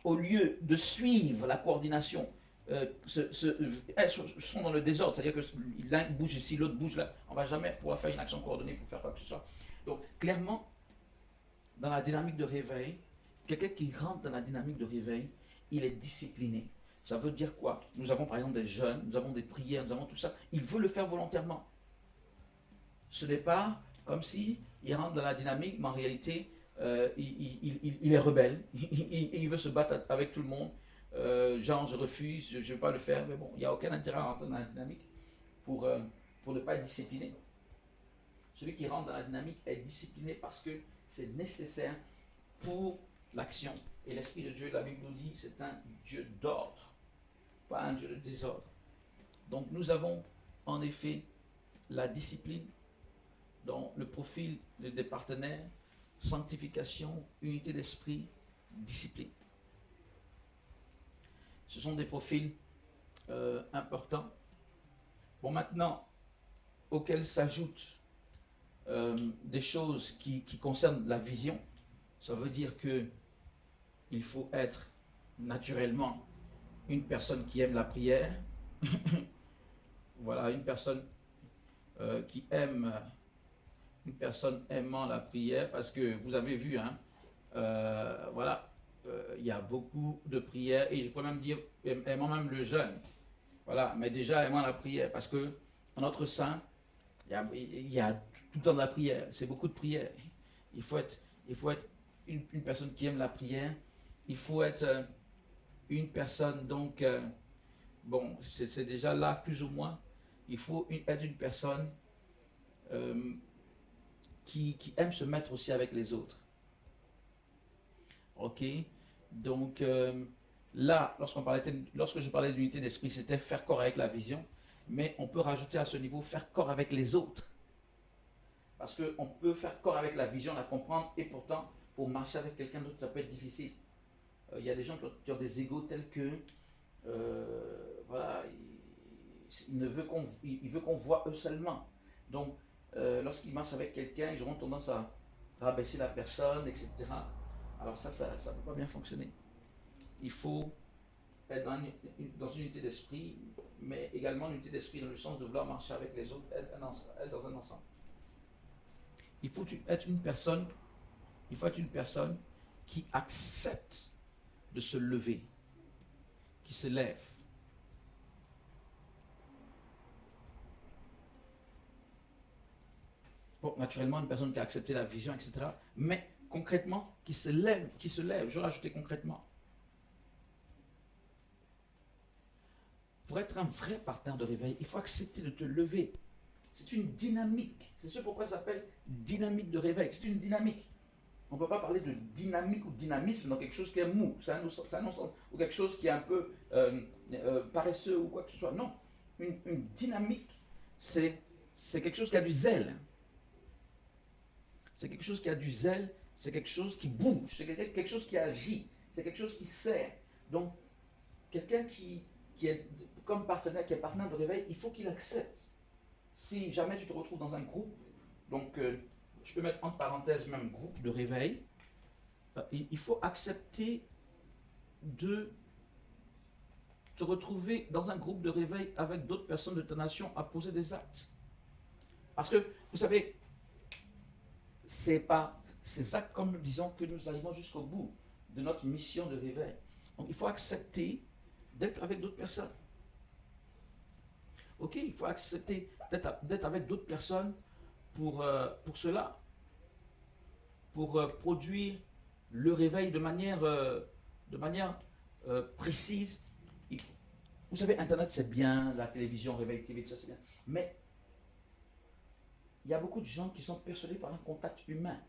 au lieu de suivre la coordination, elles sont dans le désordre, c'est-à-dire que l'un bouge ici, l'autre bouge là, on ne va jamais pouvoir faire une action coordonnée pour faire quoi que ce soit. Donc, clairement, dans la dynamique de réveil, quelqu'un qui rentre dans la dynamique de réveil, il est discipliné. Ça veut dire quoi? Nous avons par exemple des jeûnes, nous avons des prières, nous avons tout ça. Il veut le faire volontairement. Ce n'est pas comme si il rentre dans la dynamique, mais en réalité, il est rebelle. Il veut se battre avec tout le monde. Genre, je refuse, je ne veux pas le faire. Mais bon, il n'y a aucun intérêt à rentrer dans la dynamique pour ne pas être discipliné. Celui qui rentre dans la dynamique est discipliné parce que c'est nécessaire pour l'action. Et l'Esprit de Dieu, la Bible nous dit, c'est un Dieu d'ordre, pas un Dieu de désordre. Donc nous avons en effet la discipline dans le profil des partenaires, sanctification, unité d'esprit, discipline. Ce sont des profils importants. Bon, maintenant, auxquels s'ajoutent des choses qui concernent la vision. Ça veut dire que il faut être naturellement une personne qui aime la prière. Voilà, une personne qui aime, une personne aimant la prière, parce que vous avez vu, hein, il y a beaucoup de prières, et je pourrais même dire, aimant même le jeûne. Voilà, mais déjà aimant la prière, parce que en notre sein, il y a tout le temps de la prière, c'est beaucoup de prière. Il faut être une personne qui aime la prière il faut être une personne, donc, bon, c'est déjà là, plus ou moins, il faut être une personne euh, qui aime se mettre aussi avec les autres. Ok? Donc, là, lorsque je parlais d'unité d'esprit, c'était faire corps avec la vision, mais on peut rajouter à ce niveau faire corps avec les autres. Parce qu'on peut faire corps avec la vision, la comprendre, et pourtant, pour marcher avec quelqu'un d'autre, ça peut être difficile. Il y a des gens qui ont des égos tels que, voilà, il veut qu'on voit eux seulement. Donc, lorsqu'ils marchent avec quelqu'un, ils auront tendance à rabaisser la personne, etc. Alors ça ne peut pas bien fonctionner. Il faut être dans une unité d'esprit, mais également une unité d'esprit dans le sens de vouloir marcher avec les autres, être dans un ensemble. Il faut être une personne, qui accepte de se lever, qui se lève. Bon, naturellement, une personne qui a accepté la vision, etc. Mais concrètement, qui se lève. Je vais rajouter concrètement. Pour être un vrai partenaire de réveil, il faut accepter de te lever. C'est une dynamique. C'est ce pourquoi ça s'appelle dynamique de réveil. C'est une dynamique. On ne peut pas parler de dynamique ou dynamisme dans quelque chose qui est mou, ou quelque chose qui est un peu paresseux ou quoi que ce soit. Non, une dynamique, c'est quelque chose qui a du zèle. C'est quelque chose qui a du zèle, c'est quelque chose qui bouge, c'est quelque chose qui agit, c'est quelque chose qui sert. Donc, quelqu'un qui est comme partenaire, qui est partenaire de réveil, il faut qu'il accepte. Si jamais tu te retrouves dans un groupe, donc je peux mettre entre parenthèses même groupe de réveil, il faut accepter de te retrouver dans un groupe de réveil avec d'autres personnes de ta nation à poser des actes. Parce que, vous savez, c'est par ces actes, comme nous disons, que nous arrivons jusqu'au bout de notre mission de réveil. Donc il faut accepter d'être avec d'autres personnes. Ok, il faut accepter d'être avec d'autres personnes pour cela, pour produire le réveil de manière précise. Vous savez, Internet c'est bien, la télévision, Réveil TV, tout ça c'est bien, mais il y a beaucoup de gens qui sont persuadés par un contact humain,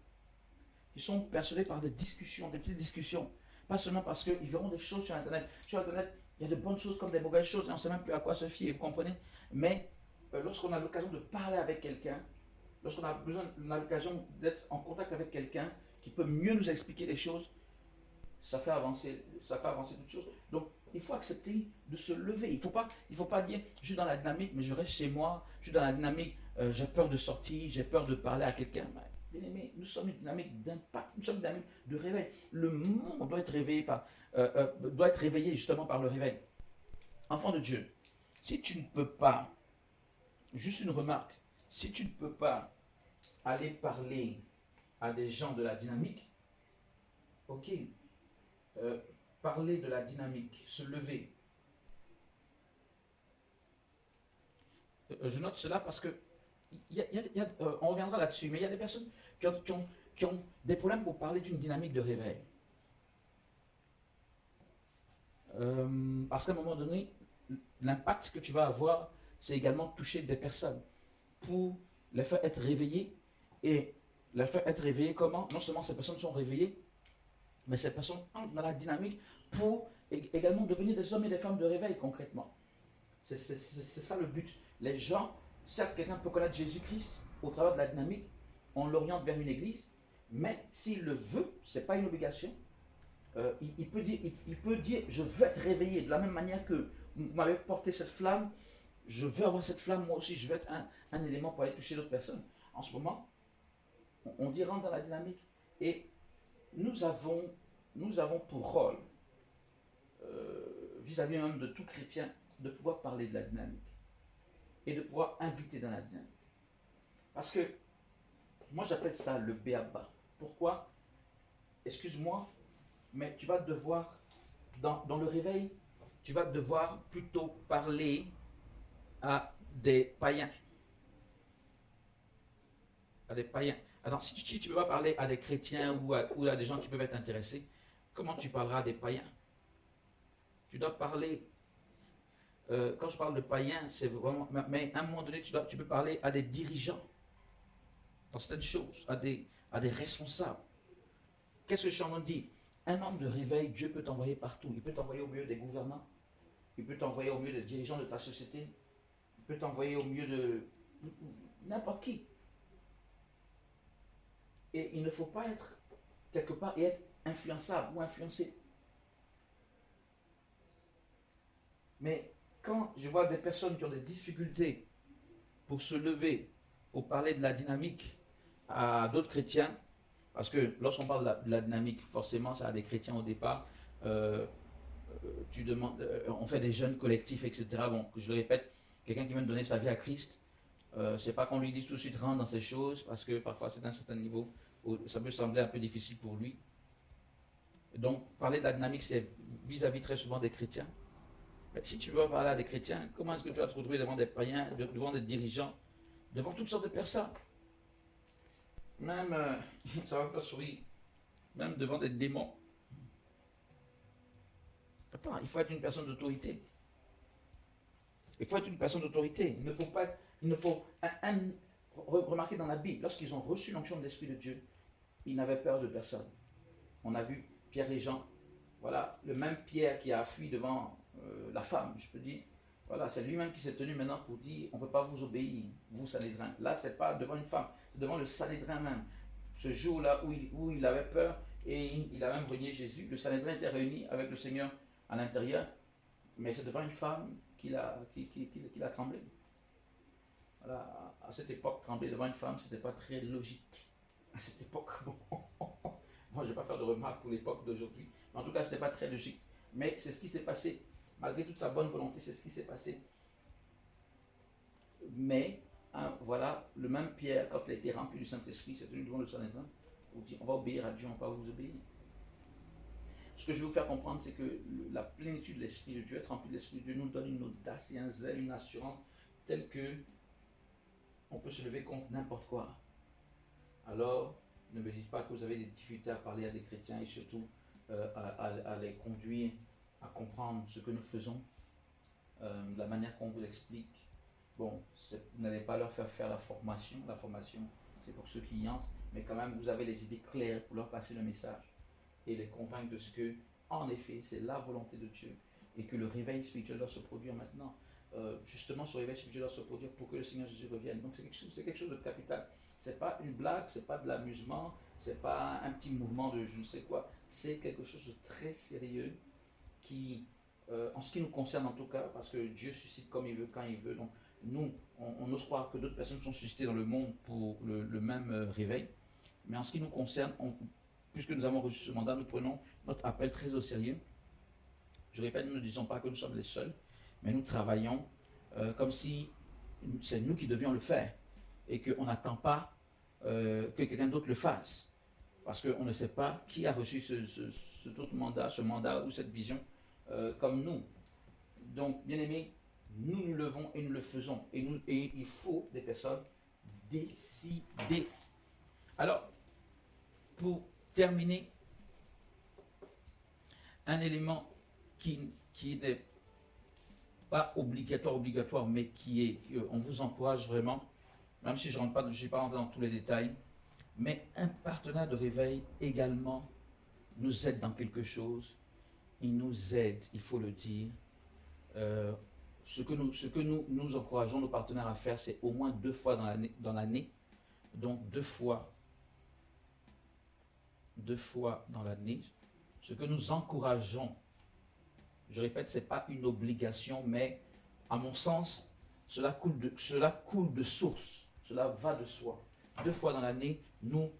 qui sont persuadés par des discussions, des petites discussions, pas seulement parce qu'ils verront des choses sur Internet. Sur Internet, il y a de bonnes choses comme des mauvaises choses, et on ne sait même plus à quoi se fier, vous comprenez. Mais lorsqu'on a l'occasion de parler avec quelqu'un, lorsqu'on a l'occasion d'être en contact avec quelqu'un qui peut mieux nous expliquer les choses, ça fait avancer toutes choses. Donc, il faut accepter de se lever. Il ne faut pas dire, je suis dans la dynamique, mais je reste chez moi, je suis dans la dynamique, j'ai peur de sortir, j'ai peur de parler à quelqu'un. Bien aimé, nous sommes une dynamique d'impact, nous sommes une dynamique de réveil. Le monde doit être réveillé justement par le réveil. Enfant de Dieu, si tu ne peux pas, juste une remarque, si tu ne peux pas aller parler à des gens de la dynamique, ok, parler de la dynamique, se lever. Je note cela parce que on reviendra là-dessus, mais il y a des personnes qui ont des problèmes pour parler d'une dynamique de réveil. Parce qu'à un moment donné, l'impact que tu vas avoir, c'est également toucher des personnes pour les faire être réveillées. Et les faire être réveillées comment? Non seulement ces personnes sont réveillées, mais ces personnes entrent dans la dynamique pour également devenir des hommes et des femmes de réveil concrètement. C'est ça le but. Les gens, certes, quelqu'un peut connaître Jésus-Christ au travers de la dynamique, on l'oriente vers une église, mais s'il le veut, ce n'est pas une obligation. Il peut dire, je veux être réveillé de la même manière que vous m'avez porté cette flamme, je veux avoir cette flamme, moi aussi, je veux être un élément pour aller toucher d'autres personnes. En ce moment, on dit rentre dans la dynamique et nous avons pour rôle, vis-à-vis même de tout chrétien, de pouvoir parler de la dynamique et de pouvoir inviter dans la dynamique. Parce que moi j'appelle ça le béaba. Pourquoi? Excuse-moi, mais tu vas devoir, dans le réveil, tu vas devoir plutôt parler à des païens. À des païens. Alors, si tu ne peux pas parler à des chrétiens ou à des gens qui peuvent être intéressés, comment tu parleras des païens? Tu dois parler, quand je parle de païens, c'est vraiment, mais à un moment donné, tu peux parler à des dirigeants dans certaines choses, à des responsables. Qu'est-ce que Shannon dit? Un homme de réveil, Dieu peut t'envoyer partout. Il peut t'envoyer au milieu des gouvernants, il peut t'envoyer au milieu des dirigeants de ta société, il peut t'envoyer au milieu de n'importe qui. Et il ne faut pas être quelque part et être influençable ou influencé. Mais quand je vois des personnes qui ont des difficultés pour se lever, pour parler de la dynamique à d'autres chrétiens, parce que lorsqu'on parle de la dynamique, forcément, ça a des chrétiens au départ. Euh, Tu demandes, on fait des jeunes collectifs, etc. Bon, je le répète, quelqu'un qui vient de donner sa vie à Christ, c'est pas qu'on lui dise tout de suite rentre dans ces choses, parce que parfois c'est d'un certain niveau où ça peut sembler un peu difficile pour lui. Donc, parler de la dynamique, c'est vis-à-vis très souvent des chrétiens. Mais si tu veux parler à des chrétiens, comment est-ce que tu vas te retrouver devant des païens, devant des dirigeants, devant toutes sortes de personnes? Même, ça va faire sourire, même devant des démons. Attends, il faut être une personne d'autorité. Il faut être une personne d'autorité. Il ne faut pas. Il ne faut. Remarquez dans la Bible, lorsqu'ils ont reçu l'onction de l'Esprit de Dieu, ils n'avaient peur de personne. On a vu Pierre et Jean. Voilà, le même Pierre qui a fui devant la femme, je peux dire. Voilà, c'est lui-même qui s'est tenu maintenant pour dire on ne peut pas vous obéir, vous Sanhédrin. Là, ce n'est pas devant une femme, c'est devant le Sanhédrin même. Ce jour-là où il avait peur et il a même renié Jésus, le Sanhédrin était réuni avec le Seigneur à l'intérieur, mais c'est devant une femme qu'il a tremblé. Voilà, à cette époque, trembler devant une femme, ce n'était pas très logique. À cette époque, bon, moi je ne vais pas faire de remarques pour l'époque d'aujourd'hui, mais en tout cas, ce n'était pas très logique. Mais c'est ce qui s'est passé. Malgré toute sa bonne volonté, c'est ce qui s'est passé. Mais, hein, voilà, le même Pierre, quand il a été rempli du Saint-Esprit, s'est tenu devant le Sanhédrin pour dire on va obéir à Dieu, on ne va pas vous obéir. Ce que je veux vous faire comprendre, c'est que la plénitude de l'Esprit de Dieu, être rempli de l'Esprit de Dieu, nous donne une audace et un zèle, une assurance, telle que on peut se lever contre n'importe quoi. Alors, ne me dites pas que vous avez des difficultés à parler à des chrétiens et surtout à les conduire à comprendre ce que nous faisons, de la manière qu'on vous explique. Bon, vous n'allez pas leur faire faire la formation. La formation, c'est pour ceux qui y entrent, mais quand même, vous avez les idées claires pour leur passer le message et les convaincre de ce que, en effet, c'est la volonté de Dieu et que le réveil spirituel doit se produire maintenant. Justement, ce réveil spirituel doit se produire pour que le Seigneur Jésus revienne. Donc, c'est quelque chose de capital. C'est pas une blague, c'est pas de l'amusement, c'est pas un petit mouvement de je ne sais quoi. C'est quelque chose de très sérieux qui, en ce qui nous concerne en tout cas, parce que Dieu suscite comme il veut, quand il veut. Donc, nous, on ose croire que d'autres personnes sont suscitées dans le monde pour le même réveil. Mais en ce qui nous concerne, puisque nous avons reçu ce mandat, nous prenons notre appel très au sérieux. Je répète, nous ne disons pas que nous sommes les seuls, mais nous travaillons comme si c'est nous qui devions le faire et qu'on n'attend pas que quelqu'un d'autre le fasse. Parce qu'on ne sait pas qui a reçu ce mandat ou cette vision comme nous. Donc, bien aimés, nous nous levons et nous le faisons. Et il faut des personnes décidées. Alors, pour terminer, un élément qui n'est pas obligatoire, mais qui est, on vous encourage vraiment, même si je ne suis pas rentré dans tous les détails, mais un partenaire de réveil également nous aide dans quelque chose. Il nous aide, il faut le dire. Ce que nous encourageons nos partenaires à faire, c'est au moins 2 fois dans l'année. Donc 2 fois dans l'année. Ce que nous encourageons, je répète, ce n'est pas une obligation, mais à mon sens, cela coule de source, cela va de soi. 2 fois dans l'année, nous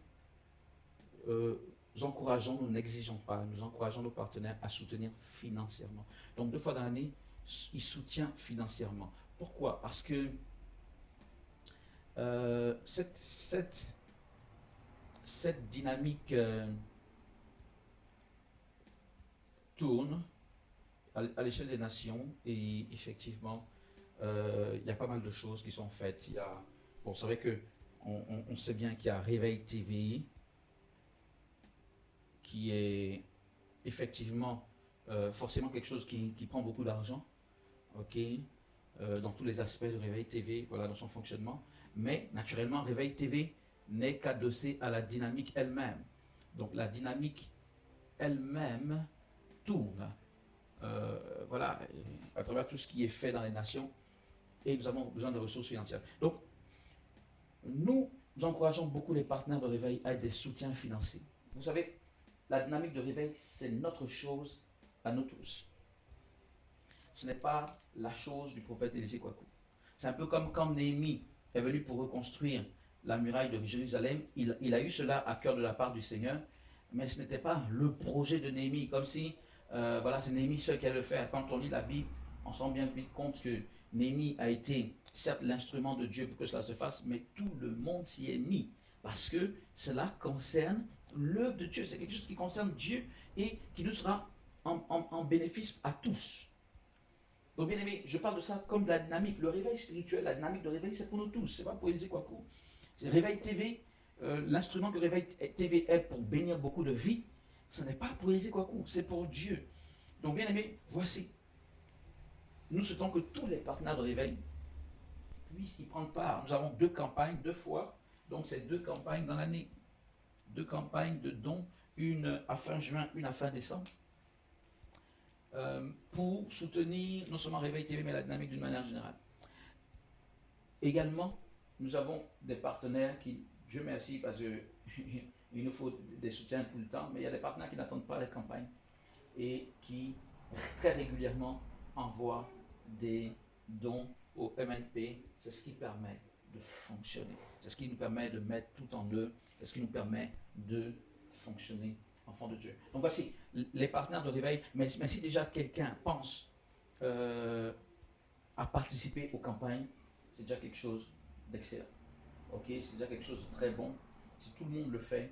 encourageons, nous n'exigeons pas, nous encourageons nos partenaires à soutenir financièrement. Donc 2 fois dans l'année, il soutient financièrement. Pourquoi? Parce que cette dynamique tourne à l'échelle des nations et effectivement, il y a pas mal de choses qui sont faites. Bon, c'est vrai qu'on sait bien qu'il y a Réveil TV qui est effectivement forcément quelque chose qui prend beaucoup d'argent, ok, dans tous les aspects de Réveil TV, voilà, dans son fonctionnement. Mais naturellement, Réveil TV n'est qu'adossé à la dynamique elle-même. Donc la dynamique elle-même tourne, voilà, à travers tout ce qui est fait dans les nations, et nous avons besoin de ressources financières. Donc, nous encourageons beaucoup les partenaires de Réveil à être des soutiens financiers. Vous savez, la dynamique de Réveil, c'est notre chose à nous tous. Ce n'est pas la chose du prophète Élisée Kouakou. C'est un peu comme quand Néhémie est venu pour reconstruire la muraille de Jérusalem. Il a eu cela à cœur de la part du Seigneur, mais ce n'était pas le projet de Néhémie, comme si voilà, c'est Néhémie seul qui allait le faire. Quand on lit la Bible, on se rend bien compte que Néhémie a été certes l'instrument de Dieu pour que cela se fasse, mais tout le monde s'y est mis, parce que cela concerne l'œuvre de Dieu. C'est quelque chose qui concerne Dieu et qui nous sera en bénéfice à tous. Donc bien aimé, je parle de ça comme de la dynamique. Le réveil spirituel, la dynamique de réveil, c'est pour nous tous. C'est pas pour Élisée Kouakou. Réveil TV, l'instrument que Réveil TV est pour bénir beaucoup de vies, ce n'est pas pour Élisée Kouakou, c'est pour Dieu. Donc bien aimé, voici. Nous souhaitons que tous les partenaires de Réveil puissent y prendre part. Nous avons 2 campagnes, 2 fois. Donc c'est 2 campagnes dans l'année. 2 campagnes de dons, une à fin juin, une à fin décembre. Pour soutenir non seulement Réveil TV, mais la dynamique d'une manière générale. Également, nous avons des partenaires qui, Dieu merci, parce qu'il nous faut des soutiens tout le temps, mais il y a des partenaires qui n'attendent pas les campagnes et qui très régulièrement envoient des dons au MNP. C'est ce qui permet de fonctionner. C'est ce qui nous permet de mettre tout en œuvre. C'est ce qui nous permet de fonctionner enfant de Dieu. Donc voici les partenaires de Réveil. Mais si déjà quelqu'un pense à participer aux campagnes, c'est déjà quelque chose d'excellent. Ok, c'est déjà quelque chose de très bon. Si tout le monde le fait,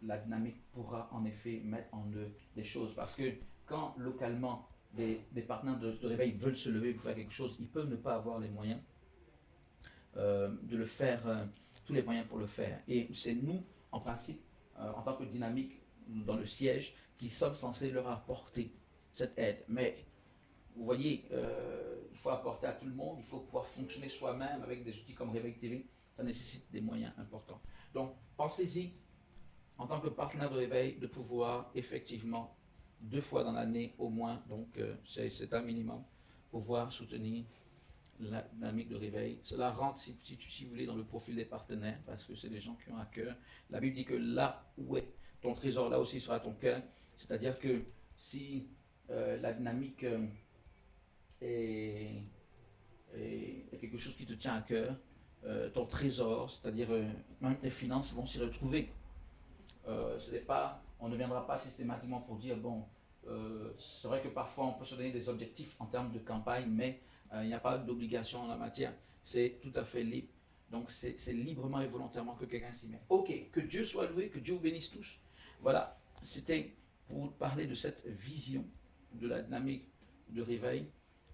la dynamique pourra en effet mettre en œuvre des choses. Parce que quand localement des partenaires de Réveil veulent se lever pour faire quelque chose, ils peuvent ne pas avoir les moyens de le faire, tous les moyens pour le faire. Et c'est nous, en principe, en tant que dynamique, dans le siège, qui sommes censés leur apporter cette aide. Mais vous voyez, il faut apporter à tout le monde, il faut pouvoir fonctionner soi-même avec des outils comme Réveil TV, ça nécessite des moyens importants. Donc pensez-y, en tant que partenaire de Réveil, de pouvoir effectivement 2 fois dans l'année au moins, donc c'est un minimum, pouvoir soutenir la dynamique de Réveil. Cela rentre, si vous voulez, dans le profil des partenaires, parce que c'est des gens qui ont à cœur. La Bible dit que là où est ton trésor, là aussi sera ton cœur. C'est-à-dire que si la dynamique est quelque chose qui te tient à cœur, ton trésor, c'est-à-dire même tes finances vont s'y retrouver. On ne viendra pas systématiquement pour dire, bon, c'est vrai que parfois on peut se donner des objectifs en termes de campagne, mais il n'y a pas d'obligation en la matière. C'est tout à fait libre. Donc c'est librement et volontairement que quelqu'un s'y met. Ok, que Dieu soit loué, que Dieu vous bénisse tous. Voilà, c'était pour parler de cette vision de la dynamique de Réveil.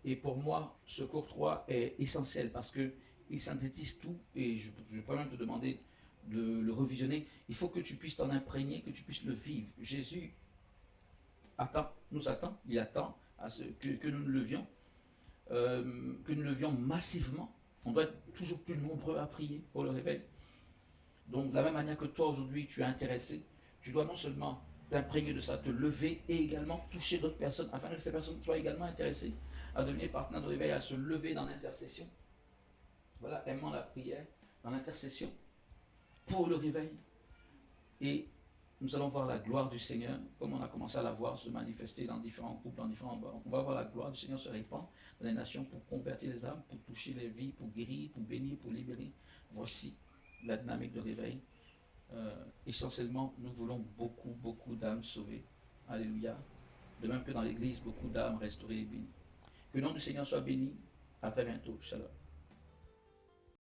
Et pour moi, ce cours 3 est essentiel parce qu'il synthétise tout. Et je peux même te demander de le revisionner. Il faut que tu puisses t'en imprégner, que tu puisses le vivre. Jésus nous attend, il attend à que nous le levions massivement. On doit être toujours plus nombreux à prier pour le réveil. Donc de la même manière que toi aujourd'hui tu es intéressé, tu dois non seulement t'imprégner de ça, te lever et également toucher d'autres personnes afin que ces personnes soient également intéressées à devenir partenaires de réveil, à se lever dans l'intercession. Voilà, aimant la prière, dans l'intercession pour le réveil. Et nous allons voir la gloire du Seigneur, comme on a commencé à la voir se manifester dans différents groupes, dans différents bords. On va voir la gloire du Seigneur se répandre dans les nations pour convertir les âmes, pour toucher les vies, pour guérir, pour bénir, pour libérer. Voici la dynamique de réveil. Essentiellement, nous voulons beaucoup d'âmes sauvées. Alléluia. De même que dans l'Église, beaucoup d'âmes restaurées et bénies. Que le nom du Seigneur soit béni. À très bientôt. Shalom.